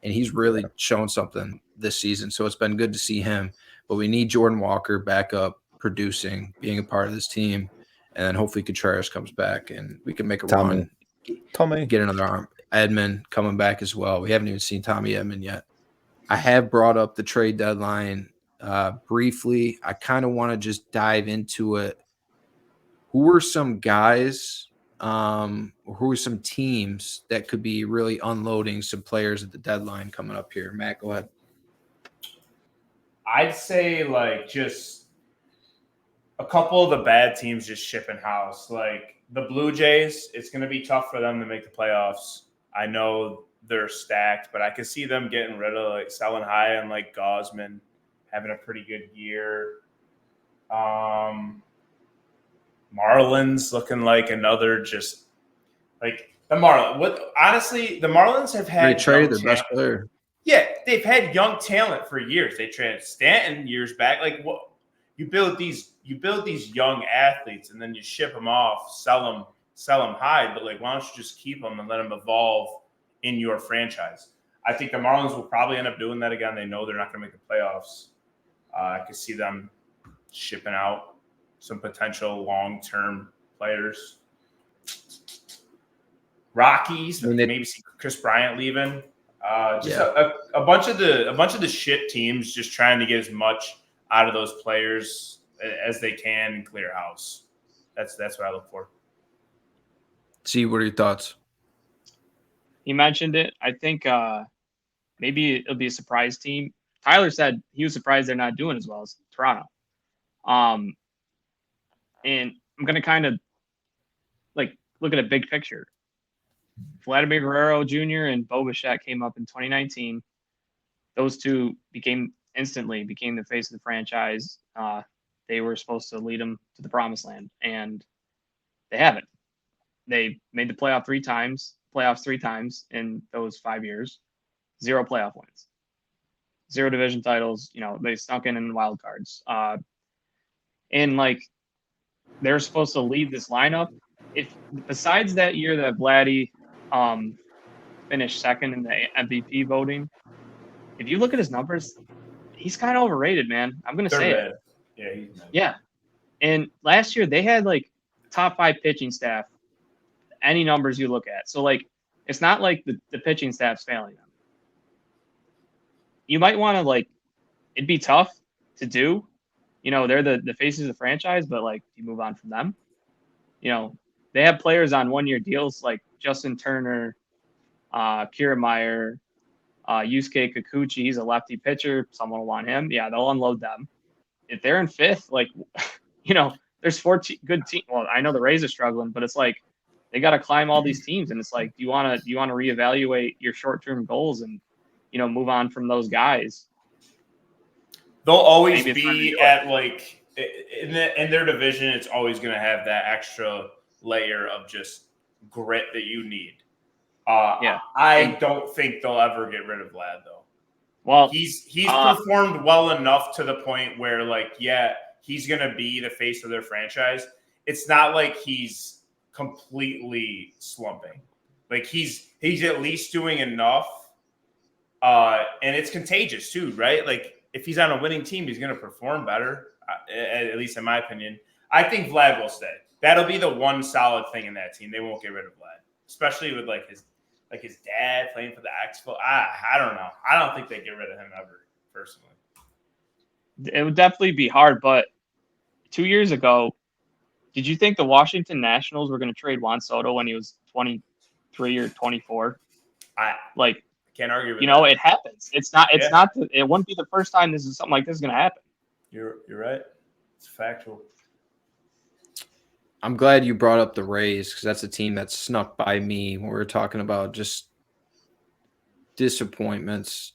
and he's really shown something this season. So it's been good to see him. But we need Jordan Walker back up, producing, being a part of this team. And then hopefully Contreras comes back and we can make a run. Tommy. Get another arm. Edmund coming back as well. We haven't even seen Tommy Edmund yet. I have brought up the trade deadline briefly. I kind of want to just dive into it. Who are some guys, who are some teams that could be really unloading some players at the deadline coming up here? Matt, go ahead. I'd say like just a couple of the bad teams just shipping house. Like the Blue Jays, it's going to be tough for them to make the playoffs. I know they're stacked, but I could see them getting rid of, like, selling high on like Gosman, having a pretty good year. Marlins looking like another just like the Marlins. Honestly, the Marlins have had they traded their best player. Yeah, they've had young talent for years. They traded Stanton years back. Like, what you build these young athletes and then you ship them off, sell them high. But like, why don't you just keep them and let them evolve in your franchise? I think the Marlins will probably end up doing that again. They know they're not going to make the playoffs. I could see them shipping out some potential long-term players. Rockies, maybe see Chris Bryant leaving. A bunch of the shit teams just trying to get as much out of those players as they can and clear house. That's what I look for. See, what are your thoughts? he mentioned it. I think maybe it'll be a surprise team. Tyler said he was surprised they're not doing as well as Toronto. And I'm going to kind of like look at a big picture. Vladimir Guerrero Jr. and Bo Bichette came up in 2019. Those two instantly became the face of the franchise. They were supposed to lead them to the promised land, and they haven't. They made the playoffs three times in those 5 years. 0 playoff wins, 0 division titles. They snuck in wild cards. And like they're supposed to lead this lineup. If besides that year that Vladdy finished second in the MVP voting, if you look at his numbers, he's kind of overrated, man. I'm gonna say bad. it. Yeah, he's bad. Yeah. And last year they had like top 5 pitching staff. Any numbers you look at, so like it's not like the pitching staff's failing them. You might want to it'd be tough to do. They're the faces of the franchise, but like you move on from them. They have players on 1-year deals like Justin Turner, Kiermaier, Yusuke Kikuchi. He's a lefty pitcher. Someone will want him. Yeah, they'll unload them. If they're in 5th, there's 14 good teams. Well, I know the Rays are struggling, but it's like they got to climb all these teams, and it's like, do you want to reevaluate your short-term goals and move on from those guys? They'll always be at in their division. It's always going to have that extra layer of just grit that you need. I don't think they'll ever get rid of Vlad though. Well, he's performed well enough to the point where he's going to be the face of their franchise. It's not like he's completely slumping. Like he's at least doing enough, and it's contagious too, right? Like if he's on a winning team, he's going to perform better. At least in my opinion, I think Vlad will stay. That'll be the one solid thing in that team. They won't get rid of Vlad, especially with his dad playing for the Expo. I don't know. I don't think they get rid of him ever. Personally, it would definitely be hard. But 2 years ago, did you think the Washington Nationals were going to trade Juan Soto when he was 23 or 24? I can't argue with that. It happens. It's not. It wouldn't be the first time something like this is going to happen. You're right. It's factual. I'm glad you brought up the Rays because that's a team that snuck by me when we were talking about just disappointments,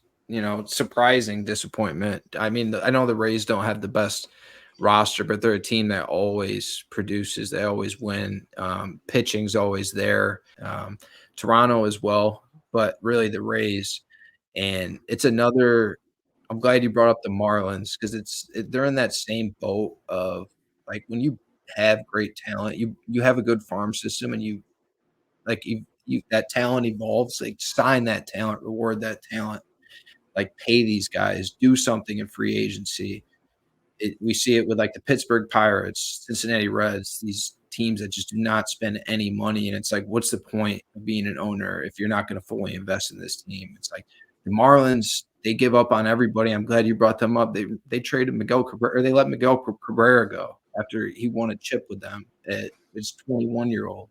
surprising disappointment. I mean, I know the Rays don't have the best roster, but they're a team that always produces. They always win. Pitching's always there. Toronto as well, but really the Rays. And it's another – I'm glad you brought up the Marlins because they're in that same boat of like when you have great talent, you have a good farm system, and you that talent evolves. Like sign that talent, reward that talent, like pay these guys, do something in free agency. We see it with like the Pittsburgh Pirates, Cincinnati Reds, these teams that just do not spend any money, and it's like, what's the point of being an owner if you're not going to fully invest in this team? It's like the Marlins. They give up on everybody. I'm glad you brought them up. They traded Miguel Cabrera, or they let Miguel Cabrera go after he won a chip with them at his 21-year-old.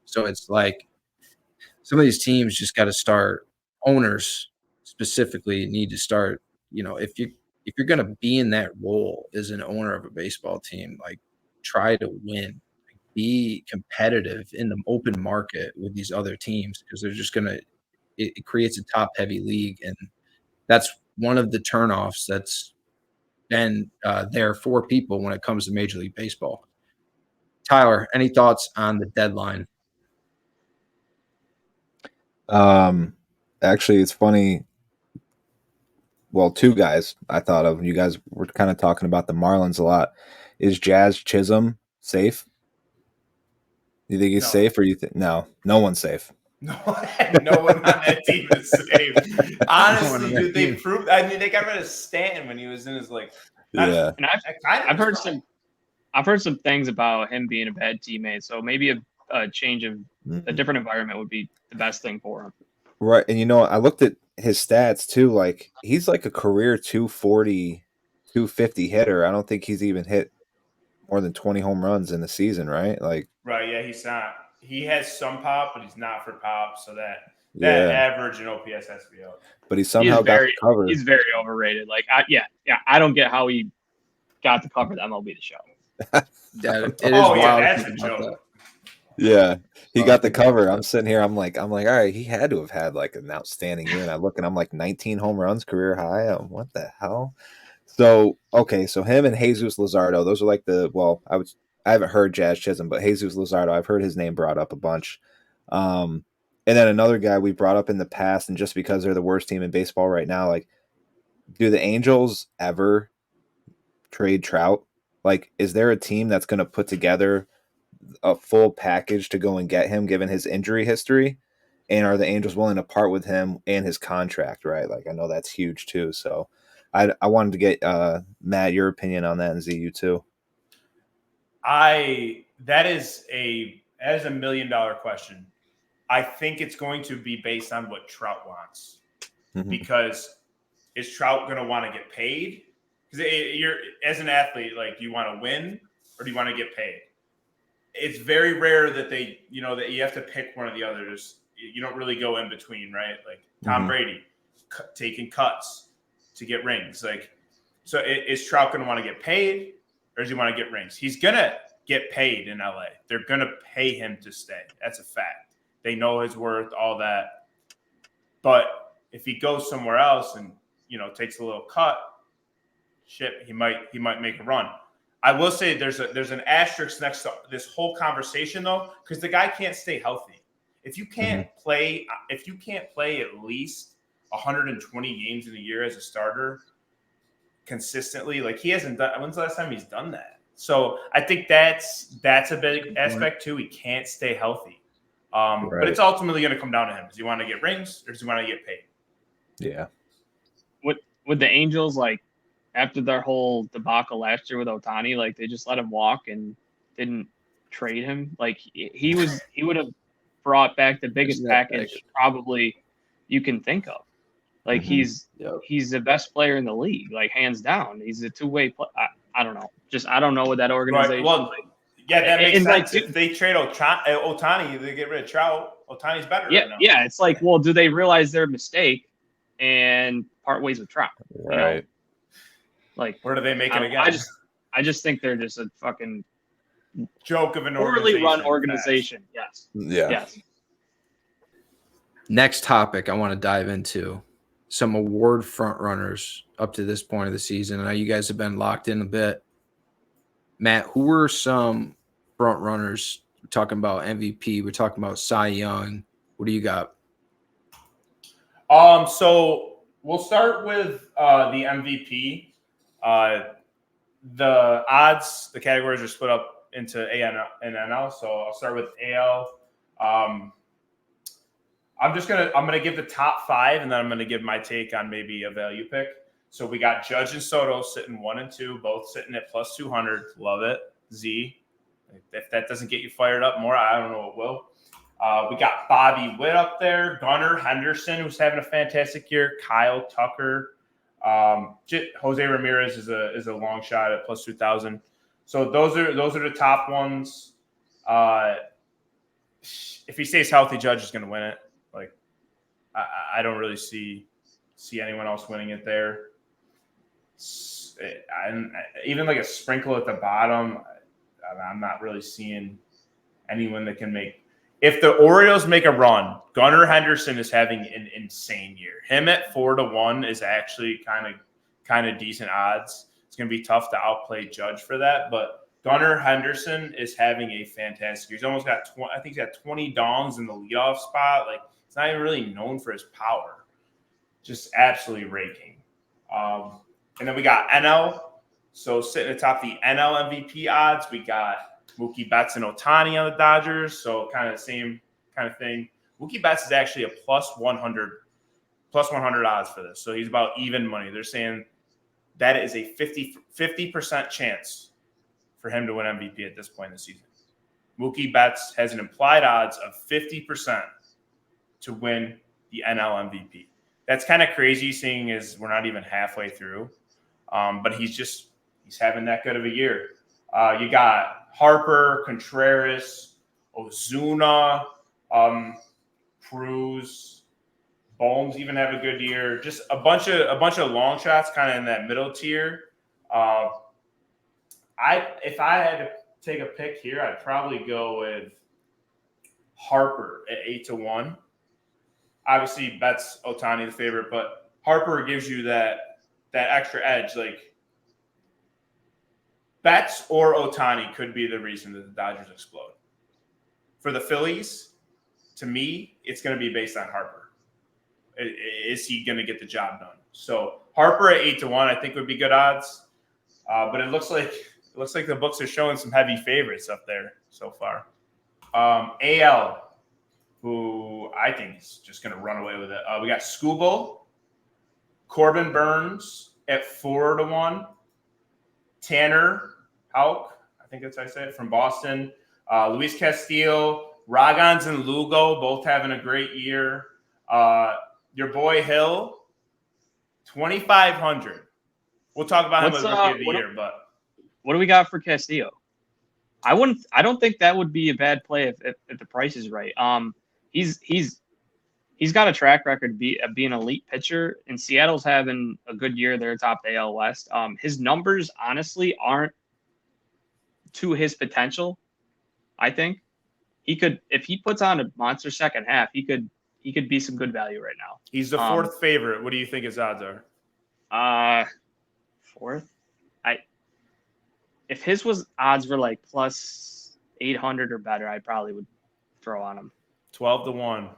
So it's like some of these teams just got to start. Owners specifically need to start. If you're going to be in that role as an owner of a baseball team, like try to win, be competitive in the open market with these other teams because they're just it creates a top-heavy league, and that's one of the turnoffs that's been there for people when it comes to Major League Baseball. Tyler, any thoughts on the deadline? Actually, it's funny. Well, 2 guys I thought of. You guys were kind of talking about the Marlins a lot. Is Jazz Chisholm safe? You think he's safe, or you think no one's safe? No one on that team is safe. Honestly, dude, they proved. I mean, they got rid of Stanton when he was in his Yeah. And I've heard some things about him being a bad teammate. So maybe a change of a different environment would be the best thing for him. Right, and I looked at his stats too. Like he's like a career 240, 250 hitter. I don't think he's even hit more than 20 home runs in the season, right? Like right, yeah, he's not. He has some pop, but he's not for pop. So That Yeah. average and OPS has to be out. But he somehow got the cover. He's very overrated. Like, I don't get how he got to cover the MLB The Show. Yeah, it is wild. That's to a think about joke. Yeah, he Oh, got the think about cover. that. I'm sitting here. I'm like, all right, he had to have had like an outstanding year. And I look, and I'm like 19 home runs, career high. What the hell? So okay, so him and Jesus Luzardo, those are like I haven't heard Jazz Chisholm, but Jesus Luzardo, I've heard his name brought up a bunch. And then another guy we brought up in the past, and just because they're the worst team in baseball right now, like, do the Angels ever trade Trout? Like, is there a team that's going to put together a full package to go and get him, given his injury history? And are the Angels willing to part with him and his contract, right? Like, I know that's huge too. So I wanted to get Matt, your opinion on that, and ZU too. That is a $1 million question. I think it's going to be based on what Trout wants. Mm-hmm. Because is Trout going to want to get paid? Because you're, as an athlete, like, do you want to win or do you want to get paid? It's very rare that that you have to pick one of the others. You don't really go in between, right? Like Tom Brady taking cuts to get rings. Like, so is Trout going to want to get paid or does he want to get rings? He's going to get paid in LA. They're going to pay him to stay. That's a fact. They know his worth, all that. But if he goes somewhere else and, takes a little cut, he might make a run. I will say there's an asterisk next to this whole conversation though, because the guy can't stay healthy. If you can't play at least 120 games in a year as a starter consistently, like, he hasn't done. When's the last time he's done that? So I think that's a big aspect too. He can't stay healthy. But it's ultimately going to come down to him. Does he want to get rings or does he want to get paid? Yeah. With the Angels, like, after their whole debacle last year with Ohtani, like, they just let him walk and didn't trade him. Like, he would have brought back the biggest package probably you can think of. Like, he's the best player in the league, like, hands down. He's a two-way player. I don't know. I don't know what that organization. Right. Well, yeah, that makes sense. Like, if they trade Ohtani, they get rid of Trout. Ohtani's better. Yeah, right now. yeah. It's like, well, do they realize their mistake and part ways with Trout? Right. Like, or do they make it again? I just think they're just a fucking joke of an poorly run organization. Yes. Yeah. Yes. Next topic I want to dive into some award front runners up to this point of the season. I know you guys have been locked in a bit. Matt, who were some front runners? We're talking about MVP. We're talking about Cy Young. What do you got? So we'll start with the MVP. The odds, the categories are split up into AL and NL. So I'll start with AL. I'm gonna give the top 5, and then I'm gonna give my take on maybe a value pick. So we got Judge and Soto sitting 1 and 2, both sitting at plus 200. Love it. Z. If that doesn't get you fired up more, I don't know what will. We got Bobby Witt up there, Gunnar Henderson, who's having a fantastic year, Kyle Tucker, Jose Ramirez is a long shot at plus 2,000. So those are the top ones. If he stays healthy, Judge is going to win it. Like, I don't really see anyone else winning it there. Even like a sprinkle at the bottom, I'm not really seeing anyone that can make. If the Orioles make a run, Gunnar Henderson is having an insane year. Him at 4-1 is actually kind of decent odds. It's going to be tough to outplay Judge for that, but Gunnar Henderson is having a fantastic year. He's almost got he's got 20 dongs in the leadoff spot. Like, it's not even really known for his power. Just absolutely raking. And then we got NL. So sitting atop the NL MVP odds, we got Mookie Betts and Ohtani on the Dodgers. So kind of the same kind of thing. Mookie Betts is actually a plus 100 odds for this. So he's about even money. They're saying that is a 50% chance for him to win MVP at this point in the season. Mookie Betts has an implied odds of 50% to win the NL MVP. That's kind of crazy, seeing as we're not even halfway through. But he's having that good of a year. You got Harper, Contreras, Ozuna, Cruz. Bohms even have a good year. Just a bunch of long shots, kind of in that middle tier. If I had to take a pick here, I'd probably go with Harper at 8-1. Obviously, Betts Ohtani the favorite, but Harper gives you that extra edge. Like Betts or Ohtani could be the reason that the Dodgers explode. For the Phillies, to me, it's going to be based on Harper. Is he going to get the job done? So Harper at 8-1, I think would be good odds. But it looks like the books are showing some heavy favorites up there so far. AL, who I think is just going to run away with it. We got Skubal, Corbin Burns at 4-1, Tanner Houck, I think that's how I say it, from Boston, Luis Castillo, Ragans and Lugo, both having a great year. Your boy Hill, 2,500. We'll talk about him as Rookie of the Year, but what do we got for Castillo? I don't think that would be a bad play if the price is right. He's got a track record of being an elite pitcher, and Seattle's having a good year. They're top the AL West. His numbers honestly aren't to his potential. I think he could, if he puts on a monster second half, he could be some good value right now. He's the fourth favorite. What do you think his odds are? Fourth. If his odds were like plus 800 or better, I probably would throw on him. 12-1.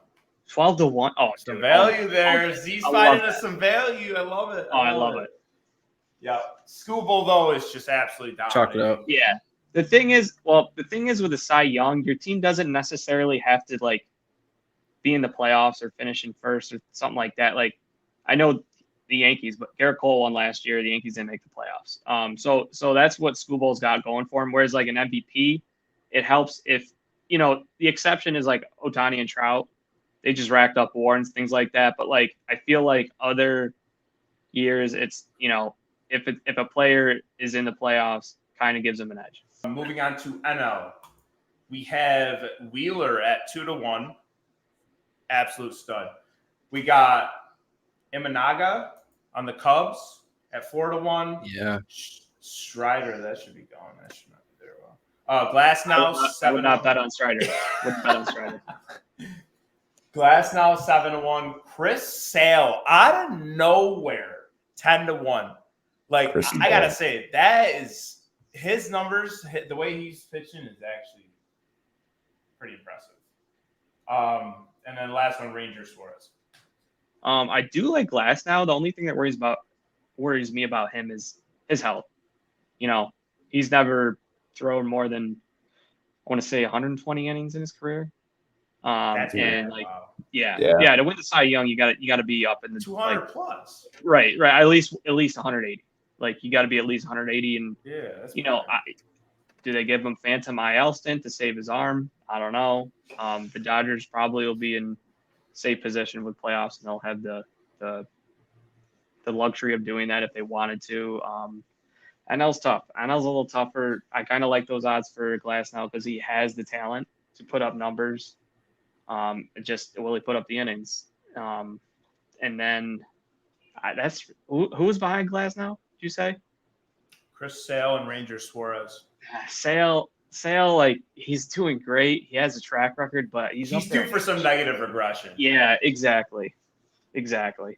12-1. Oh, some dude, value there. Z's finding us some value. I love it. I love it. Yeah. Skubal, though, is just absolutely dominating. Chalk it up. Yeah. The thing is with a Cy Young, your team doesn't necessarily have to like be in the playoffs or finishing first or something like that. Like, I know the Yankees, but Garrett Cole won last year. The Yankees didn't make the playoffs. So that's what Skubal's got going for him. Whereas like an MVP, it helps if, the exception is like Ohtani and Trout. They just racked up WAR, things like that. But like, I feel like other years, it's, if a player is in the playoffs, kind of gives them an edge. Moving on to NL, we have Wheeler at 2-1. Absolute stud. We got Imanaga on the Cubs at 4-1. Yeah. Strider, that should be gone. That should not be there well. Glasnow, 7-1. I would not bet on Strider. Wouldn't bet on Strider. Glasnow, 7-1. Chris Sale, out of nowhere, 10-1. Like, I got to say, that is his numbers, the way he's pitching is actually pretty impressive. And then last one, Ranger Suarez. I do like Glasnow. The only thing that worries me about him is his health. He's never thrown more than, I want to say 120 innings in his career. To win the Cy Young, you got to be up in the 200 plus. Right. At least 180. Like, you got to be at least 180. And do they give him phantom IL stint to save his arm? I don't know. The Dodgers probably will be in safe position with playoffs, and they'll have the luxury of doing that if they wanted to. NL's tough. NL's a little tougher. I kind of like those odds for Glasnow because he has the talent to put up numbers. Just will he put up the innings? And then that's who's behind Glasnow? Did you say? Chris Sale and Ranger Suarez. Sale, like, he's doing great. He has a track record, but he's due for some negative regression. Yeah, exactly.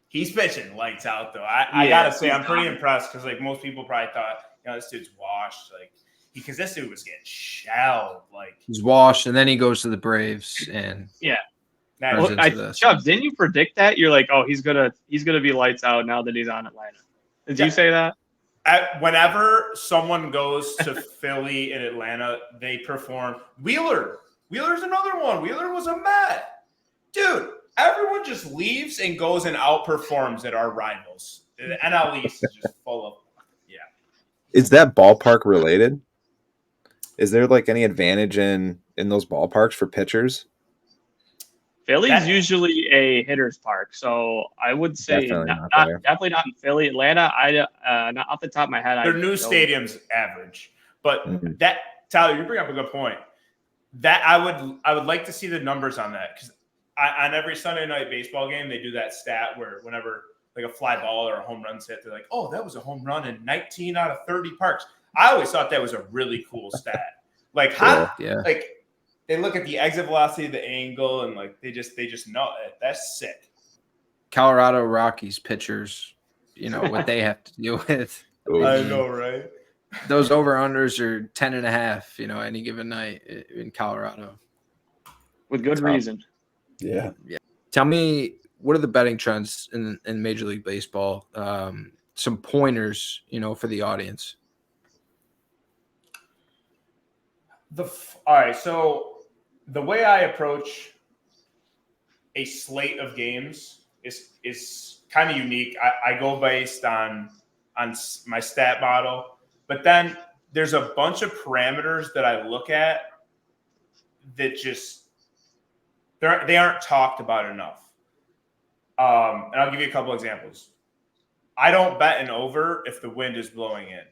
He's pitching lights out, though. I gotta say, I'm pretty impressed because, like, most people probably thought, this dude's washed, like, because this dude was getting shelled. Like, he's washed, and then he goes to the Braves, and Chubbs, didn't you predict that? You're like, oh, he's gonna be lights out now that he's on Atlanta. Did you say that? Whenever someone goes to Philly and Atlanta, they perform. Wheeler's another one. Wheeler was a Met. Dude, everyone just leaves and goes and outperforms at our rivals. The NL East is just full of, Is that ballpark related? Is there like any advantage in those ballparks for pitchers? Philly's usually a hitter's park, so I would say definitely not in Philly. Atlanta, not off the top of my head. Their new stadium's average, but that, Tyler, you bring up a good point. That I would like to see the numbers on that because on every Sunday night baseball game, they do that stat where whenever like a fly ball or a home run's hit, they're like, oh, that was a home run in 19 out of 30 parks. I always thought that was a really cool stat. Like like they look at the exit velocity, the angle, and like they just know it. That's sick. Colorado Rockies pitchers, you know what they have to deal with. I know, right? Those over-unders are 10.5, you know, any given night in Colorado. With good reason. Yeah. Tell me, what are the betting trends in Major League Baseball? Some pointers, you know, for the audience. All right, so the way I approach a slate of games is kind of unique. I go based on my stat model, but then there's a bunch of parameters that I look at that just they aren't talked about enough. And I'll give you a couple examples. I don't bet an over if the wind is blowing in.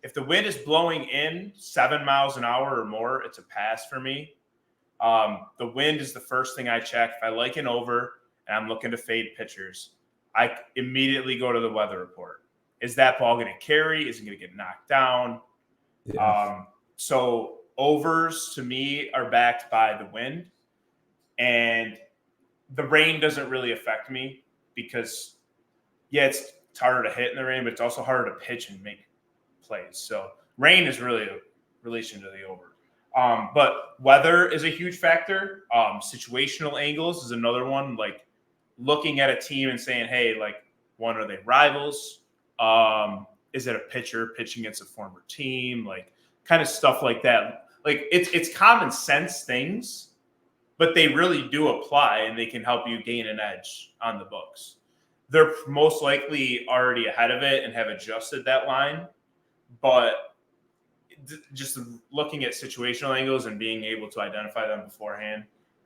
If the wind is blowing in 7 miles an hour or more, it's a pass for me. The wind is the first thing I check. If I like an over and I'm looking to fade pitchers, I immediately go to the weather report. Is that ball going to carry? Is it going to get knocked down? Yeah. So overs to me are backed by the wind, and the rain doesn't really affect me because, yeah, it's harder to hit in the rain, but it's also harder to pitch and make plays. So rain is really a relation to the over. But weather is a huge factor. Situational angles is another one, like looking at a team and saying, hey, like, one, are they rivals? Is it a pitcher pitching against a former team? Like, kind of stuff like that. Like, it's common sense things, but they really do apply, and they can help you gain an edge on the books. They're most likely already ahead of it and have adjusted that line, but just looking at situational angles and being able to identify them beforehand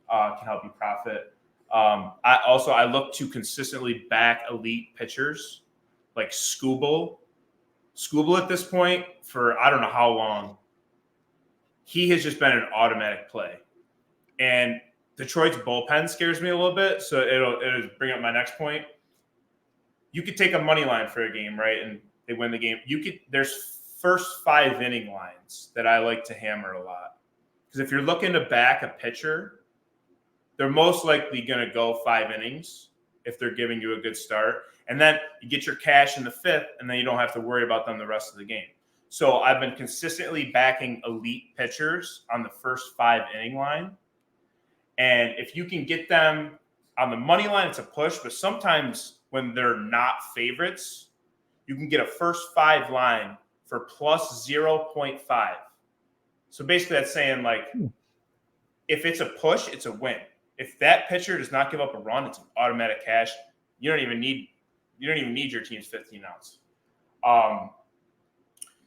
can help you profit. I look to consistently back elite pitchers like Skubal. Skubal at this point, for I don't know how long, he has just been an automatic play. And Detroit's bullpen scares me a little bit, so it'll bring up my next point. You could take a money line for a game, right, and they win the game. There's first 5 inning lines that I like to hammer a lot, because if you're looking to back a pitcher, they're most likely going to go 5 innings if they're giving you a good start, and then you get your cash in the 5th, and then you don't have to worry about them the rest of the game. So I've been consistently backing elite pitchers on the first 5 inning line. And if you can get them on the money line, it's a push. But sometimes when they're not favorites, you can get a first 5 line for plus 0.5. So basically that's saying, like, if it's a push, it's a win. If that pitcher does not give up a run, it's an automatic cash. You don't even need your team's 15 outs.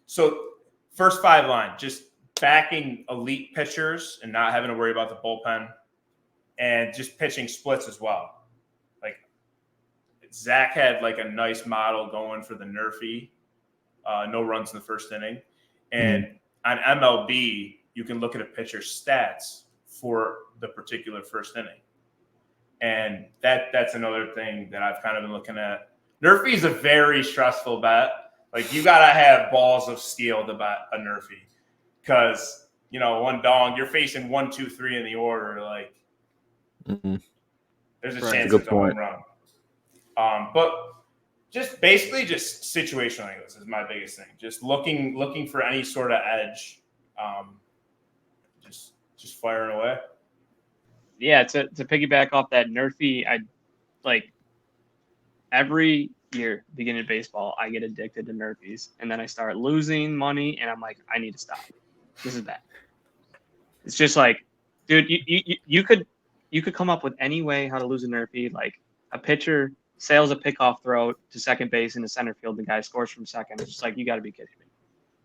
So first 5 line, just backing elite pitchers and not having to worry about the bullpen, and just pitching splits as well. Like, Zach had like a nice model going for the Nerfy, no runs in the first inning. And on MLB, you can look at a pitcher's stats for the particular first inning. And that's another thing that I've kind of been looking at. Nerfy is a very stressful bet. Like, you got to have balls of steel to bet a Nerfy, because, you know, one dong, you're facing 1, 2, 3 in the order. Like, there's a chance it's a home run. But just basically just situational angles is my biggest thing. Just looking for any sort of edge. Just firing away. Yeah, to piggyback off that Nerfy, I like every year beginning of baseball, I get addicted to Nerfies, and then I start losing money, and I'm like, I need to stop. This is bad. It's just like, dude, you could come up with any way how to lose a Nerfy. Like, a pitcher sails a pickoff throw to second base into center field, the guy scores from second. It's just like, you got to be kidding me.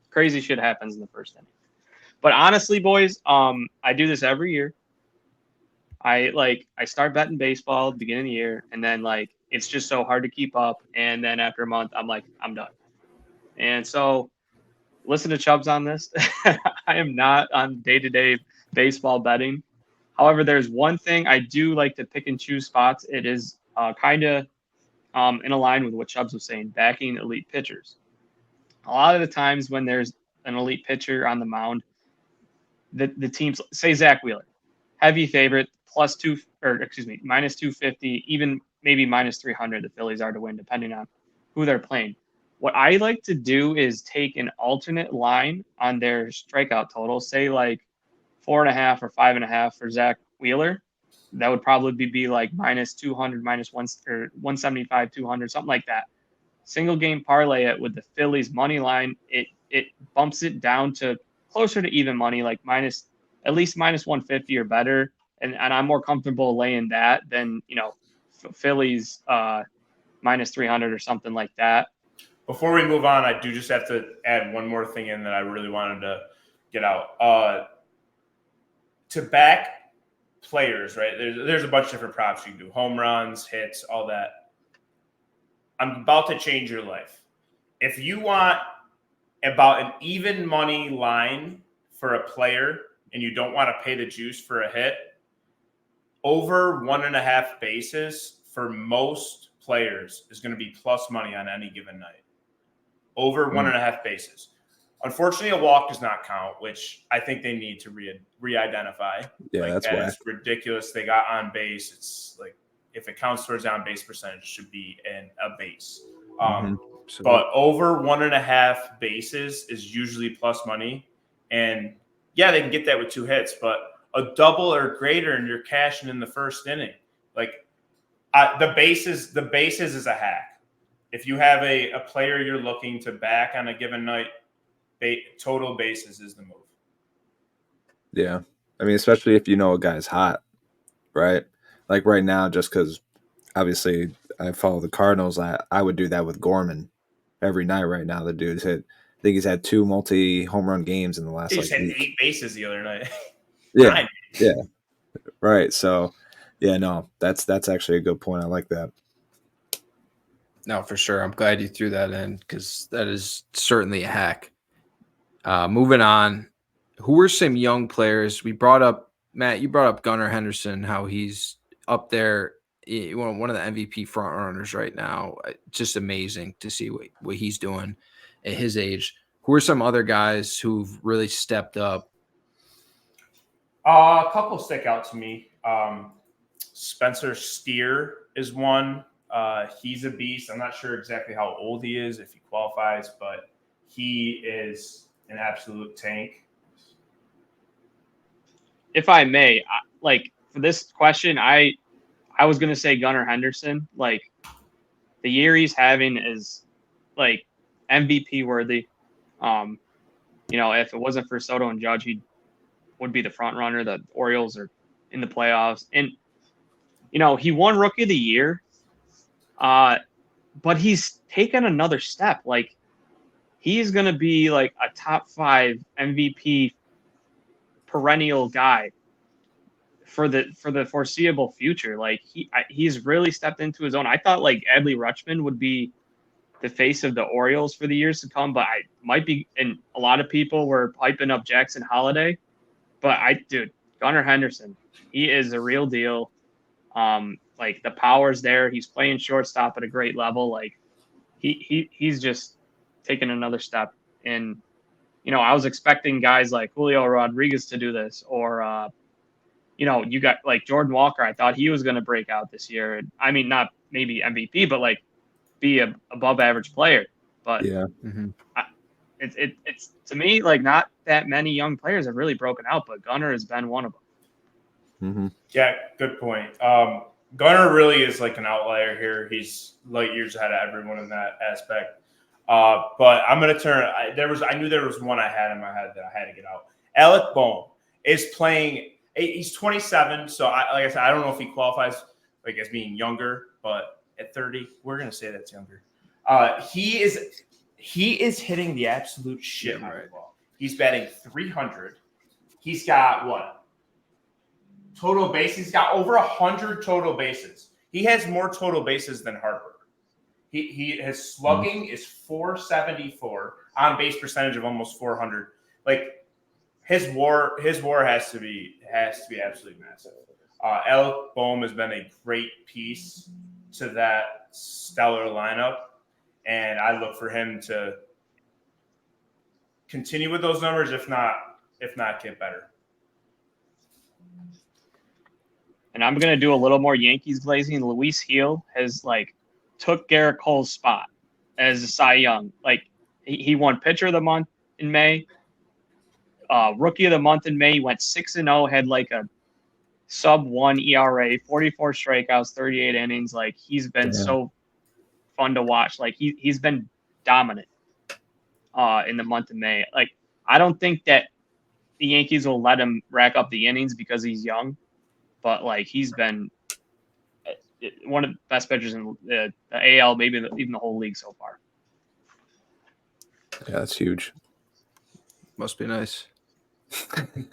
Crazy shit happens in the first inning. But honestly, boys, I do this every year. I start betting baseball at the beginning of the year, and then like it's just so hard to keep up. And then after a month, I'm like, I'm done. And so listen to Chubbs on this. I am not on day-to-day baseball betting. However, there's one thing I do like to pick and choose spots. It is kind of in line with what Chubbs was saying, backing elite pitchers. A lot of the times when there's an elite pitcher on the mound, the teams, say Zach Wheeler, heavy favorite, minus 250, even maybe minus 300 the Phillies are to win, depending on who they're playing. What I like to do is take an alternate line on their strikeout total, say like 4.5 or 5.5 for Zach Wheeler. That would probably be like minus 200, minus 175, 200, something like that. Single game parlay it with the Phillies money line. It bumps it down to closer to even money, like at least minus 150 or better. And I'm more comfortable laying that than, Phillies minus 300 or something like that. Before we move on, I do just have to add one more thing in that I really wanted to get out. To back players, right? There's a bunch of different props you can do: home runs, hits, all that. I'm about to change your life. If you want about an even money line for a player and you don't want to pay the juice for a hit, over 1.5 bases for most players is going to be plus money on any given night. Over 1.5 bases. Unfortunately, a walk does not count, which I think they need to re-identify. Yeah, that's why. It's ridiculous. They got on base. It's like, if it counts towards on base percentage, it should be a base. But over 1.5 bases is usually plus money. And yeah, they can get that with 2 hits, but a double or greater and you're cashing in the first inning. Like the bases is a hack. If you have a player you're looking to back on a given night, total bases is the move. Yeah. I mean, especially if you know a guy's hot, right? Like right now, just because obviously I follow the Cardinals, I would do that with Gorman every night right now. The dude's I think he's had 2 multi-home run games in the last He had week. 8 bases the other night. Yeah. Yeah. Right. So, yeah, no, that's actually a good point. I like that. No, for sure. I'm glad you threw that in because that is certainly a hack. Moving on, who are some young players? We brought up, Matt, you brought up Gunnar Henderson, how he's up there, one of the MVP front runners right now. Just amazing to see what he's doing at his age. Who are some other guys who've really stepped up? A couple stick out to me. Spencer Steer is one. He's a beast. I'm not sure exactly how old he is, if he qualifies, but he is an absolute tank. If I may, for this question, I was going to say Gunnar Henderson. Like, the year he's having is like MVP worthy. If it wasn't for Soto and Judge, he would be the front runner. The Orioles are in the playoffs, and he won Rookie of the Year. But he's taken another step. Like, he's going to be like a top 5 MVP perennial guy for the foreseeable future. Like, he's really stepped into his own. I thought like Adley Rutschman would be the face of the Orioles for the years to come, but I might be, and a lot of people were piping up Jackson Holiday, but Gunnar Henderson, he is a real deal. Like, the power's there. He's playing shortstop at a great level. Like, he's just taken another step. And, I was expecting guys like Julio Rodriguez to do this, or, you got like Jordan Walker. I thought he was going to break out this year. I mean, not maybe MVP, but like be a above average player. But yeah, it's to me, like, not that many young players have really broken out, but Gunnar has been one of them. Yeah, good point. Gunnar really is like an outlier here. He's light years ahead of everyone in that aspect. But I'm going to turn. I knew there was one I had in my head that I had to get out. Alec Bohm is playing. He's 27, so like I said, I don't know if he qualifies like as being younger, but at 30, we're going to say that's younger. He is hitting the absolute shit out of the ball. He's batting 300. He's got what? Total bases. He's got over 100 total bases. He has more total bases than Harper. His slugging is 474, on base percentage of almost 400. Like, his WAR has to be absolutely massive. Alec Boehm has been a great piece to that stellar lineup, and I look for him to continue with those numbers, if not get better. And I'm gonna do a little more Yankees glazing. Luis Gil has took Garrett Cole's spot as a Cy Young. He won Pitcher of the Month in May, Rookie of the Month in May. He went 6-0, had a sub-1 ERA, 44 strikeouts, 38 innings. He's been so fun to watch. He's been dominant in the month of May. I don't think that the Yankees will let him rack up the innings because he's young, but he's been one of the best pitchers in the AL, maybe even the whole league so far. Yeah, that's huge. Must be nice.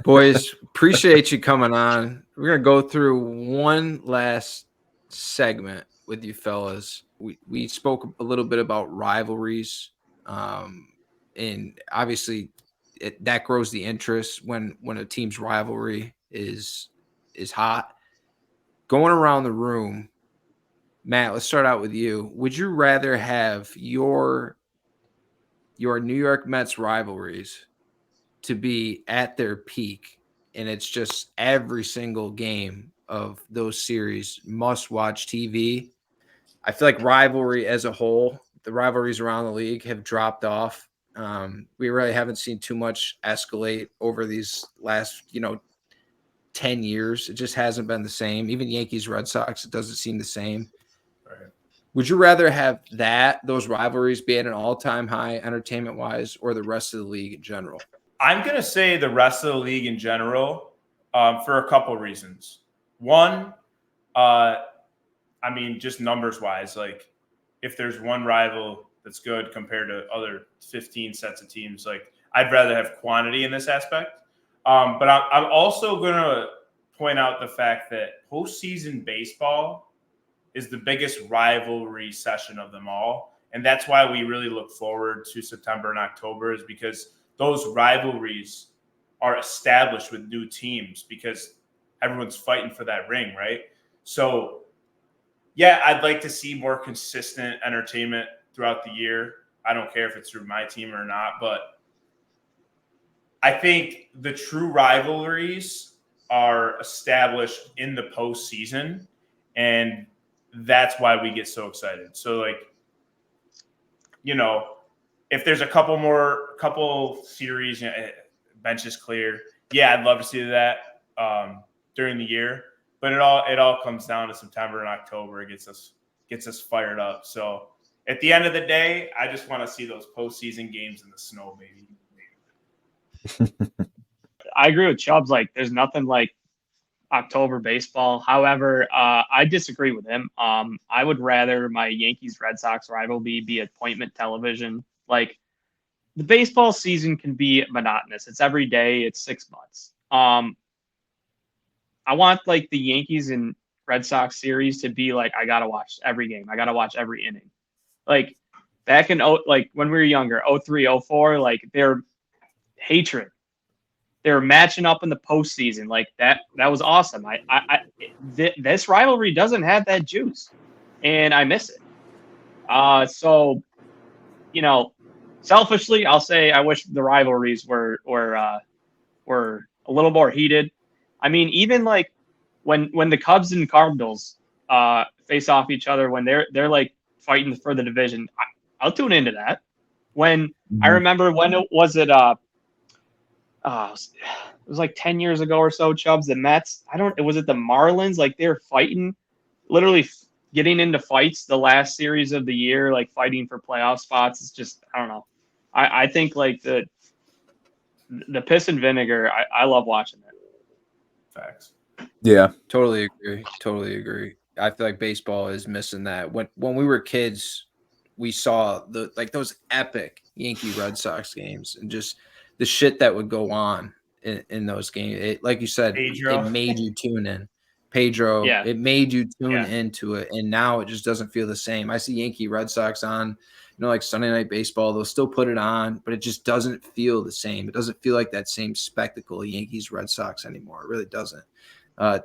Boys, appreciate you coming on. We're going to go through one last segment with you fellas. We spoke a little bit about rivalries, and obviously that grows the interest when a team's rivalry is hot. Going around the room, Matt, let's start out with you. Would you rather have your New York Mets rivalries to be at their peak, and it's just every single game of those series must-watch TV? I feel like rivalry as a whole, the rivalries around the league have dropped off. We really haven't seen too much escalate over these last, 10 years. It just hasn't been the same. Even Yankees, Red Sox, it doesn't seem the same. Right. Would you rather have those rivalries be at an all-time high entertainment-wise, or the rest of the league in general? I'm going to say the rest of the league in general for a couple of reasons. One, just numbers-wise, if there's one rival that's good compared to other 15 sets of teams, I'd rather have quantity in this aspect. But I'm also going to point out the fact that postseason baseball is the biggest rivalry session of them all. And that's why we really look forward to September and October, is because those rivalries are established with new teams because everyone's fighting for that ring, right? So, yeah, I'd like to see more consistent entertainment throughout the year. I don't care if it's through my team or not, but I think the true rivalries are established in the postseason, and that's why we get so excited. So, if there's a couple series, bench is clear. Yeah, I'd love to see that during the year, but it all comes down to September and October. It gets us fired up. So at the end of the day, I just want to see those postseason games in the snow, baby. I agree with Chubbs. There's nothing like October baseball. However, I disagree with him. I would rather my Yankees Red Sox rivalry be appointment television. The baseball season can be monotonous. It's every day. It's 6 months. I want the Yankees and Red Sox series to be I gotta watch every game. I gotta watch every inning. Back in when we were younger, 03, 04, their hatred. They were matching up in the postseason that. That was awesome. This rivalry doesn't have that juice, and I miss it. So, selfishly, I'll say I wish the rivalries were a little more heated. Even when the Cubs and Cardinals face off each other, when they're fighting for the division, I'll tune into that. When I remember when it was it was 10 years ago or so, Chubbs, the Mets, was it the Marlins? They were fighting, literally getting into fights the last series of the year, fighting for playoff spots. It's just, I don't know. I think the piss and vinegar, I love watching it. Facts. Yeah. Totally agree. I feel like baseball is missing that. When we were kids, we saw those epic Yankee Red Sox games, and just the shit that would go on in those games. It, like you said, Pedro. It made you tune in. Pedro, it made you tune into it, and now it just doesn't feel the same. I see Yankee Red Sox on like Sunday Night Baseball, they'll still put it on, but it just doesn't feel the same. It doesn't feel like that same spectacle Yankees Red Sox anymore. It really doesn't.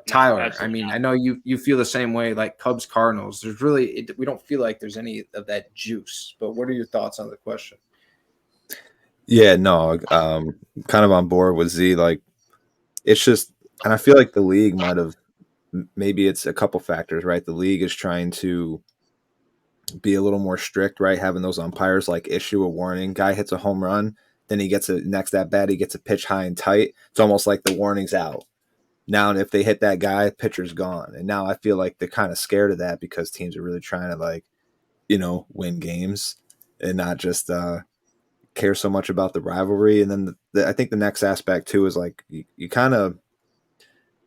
Tyler, I mean, I know you feel the same way, like Cubs Cardinals. There's really we don't feel like there's any of that juice. But what are your thoughts on the question? Yeah, no, kind of on board with Z. Like, it's just, and I feel like the league might have, maybe it's a couple factors, right? The league is trying to be a little more strict, right? Having those umpires like issue a warning. Guy hits a home run, then he gets a next at bat, he gets a pitch high and tight. It's almost like the warning's out. Now, if they hit that guy, pitcher's gone. And now I feel like they're kind of scared of that because teams are really trying to, like, win games and not just care so much about the rivalry. And then I think the next aspect too is like you kind of,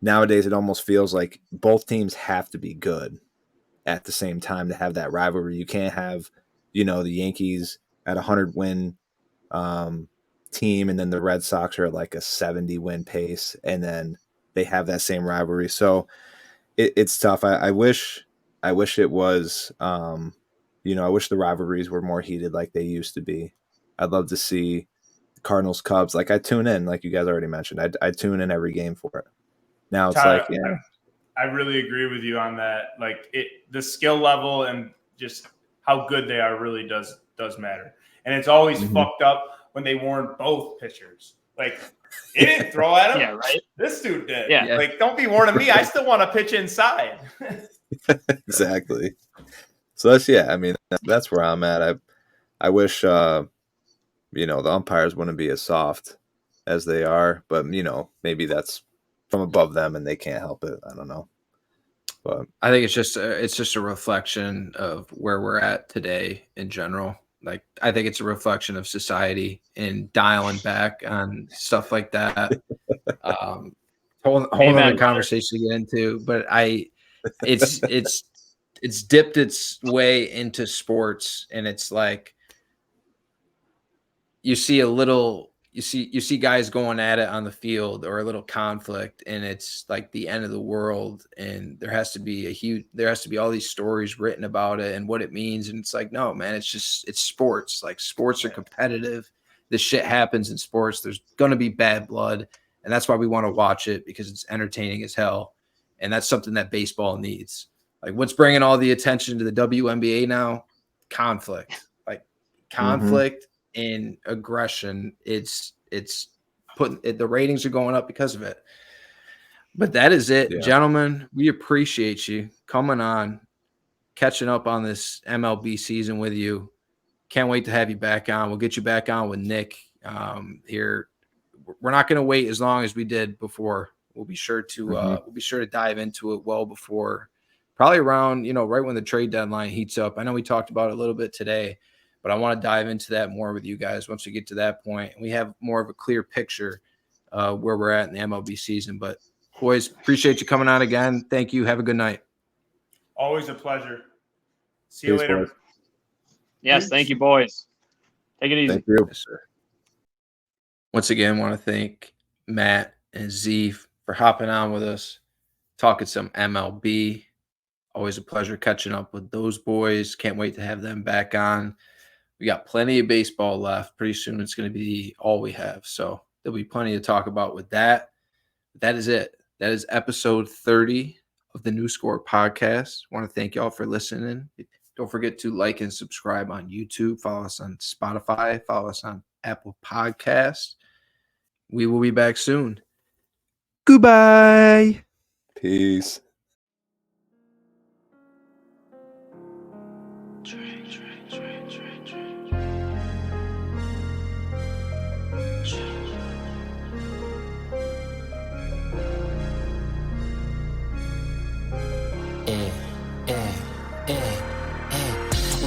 nowadays it almost feels like both teams have to be good at the same time to have that rivalry. You can't have, the Yankees at 100-win team and then the Red Sox are at like a 70-win pace and then they have that same rivalry. So it's tough. I wish it was, I wish the rivalries were more heated like they used to be. I'd love to see Cardinals Cubs. Like, I tune in, like you guys already mentioned. I tune in every game for it. Now it's Tyler, like, yeah. I really agree with you on that. Like, the skill level and just how good they are really does matter. And it's always fucked up when they warn both pitchers. Like, he didn't throw at him. Yeah, right. This dude did. Yeah. Like, don't be warning me. I still want to pitch inside. Exactly. So that's where I'm at. I wish the umpires wouldn't be as soft as they are, but maybe that's from above them and they can't help it. I don't know. But I think it's just a reflection of where we're at today in general. Like, I think it's a reflection of society and dialing back on stuff like that. Whole other conversation to get into, but it's dipped its way into sports, and it's like you see guys going at it on the field or a little conflict, and it's like the end of the world, and there has to be all these stories written about it and what it means. And it's like, no, man, it's sports. Like, sports are competitive. This shit happens in sports. There's going to be bad blood. And that's why we want to watch it, because it's entertaining as hell. And that's something that baseball needs. Like, what's bringing all the attention to the WNBA now? Conflict. Like, conflict and aggression. It's putting the ratings are going up because of it. But that is it, gentlemen. We appreciate you coming on, catching up on this MLB season with you. Can't wait to have you back on. We'll get you back on with Nick here. We're not going to wait as long as we did before. We'll be sure to dive into it well before, probably around, right when the trade deadline heats up. I know we talked about it a little bit today, but I want to dive into that more with you guys once we get to that point. We have more of a clear picture where we're at in the MLB season. But boys, appreciate you coming on again. Thank you. Have a good night. Always a pleasure. See you later. Boys. Yes, thank you, boys. Take it easy. Thank you. Yes, sir. Once again, want to thank Matt and Z for hopping on with us, talking some MLB. Always a pleasure catching up with those boys. Can't wait to have them back on. We got plenty of baseball left. Pretty soon it's going to be all we have. So there'll be plenty to talk about with that. That is it. That is episode 30 of the New Score podcast. I want to thank y'all for listening. Don't forget to like and subscribe on YouTube. Follow us on Spotify. Follow us on Apple Podcasts. We will be back soon. Goodbye. Peace.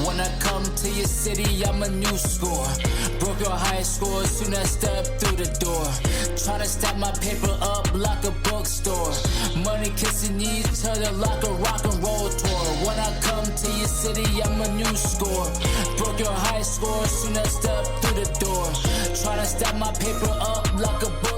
When I come to your city, I'm a new score. Broke your high score soon as I step through the door. Tryna stack my paper up like a bookstore. Money kissing each other like a rock and roll tour. When I come to your city, I'm a new score. Broke your high score soon as I step through the door. Tryna stack my paper up like a bookstore.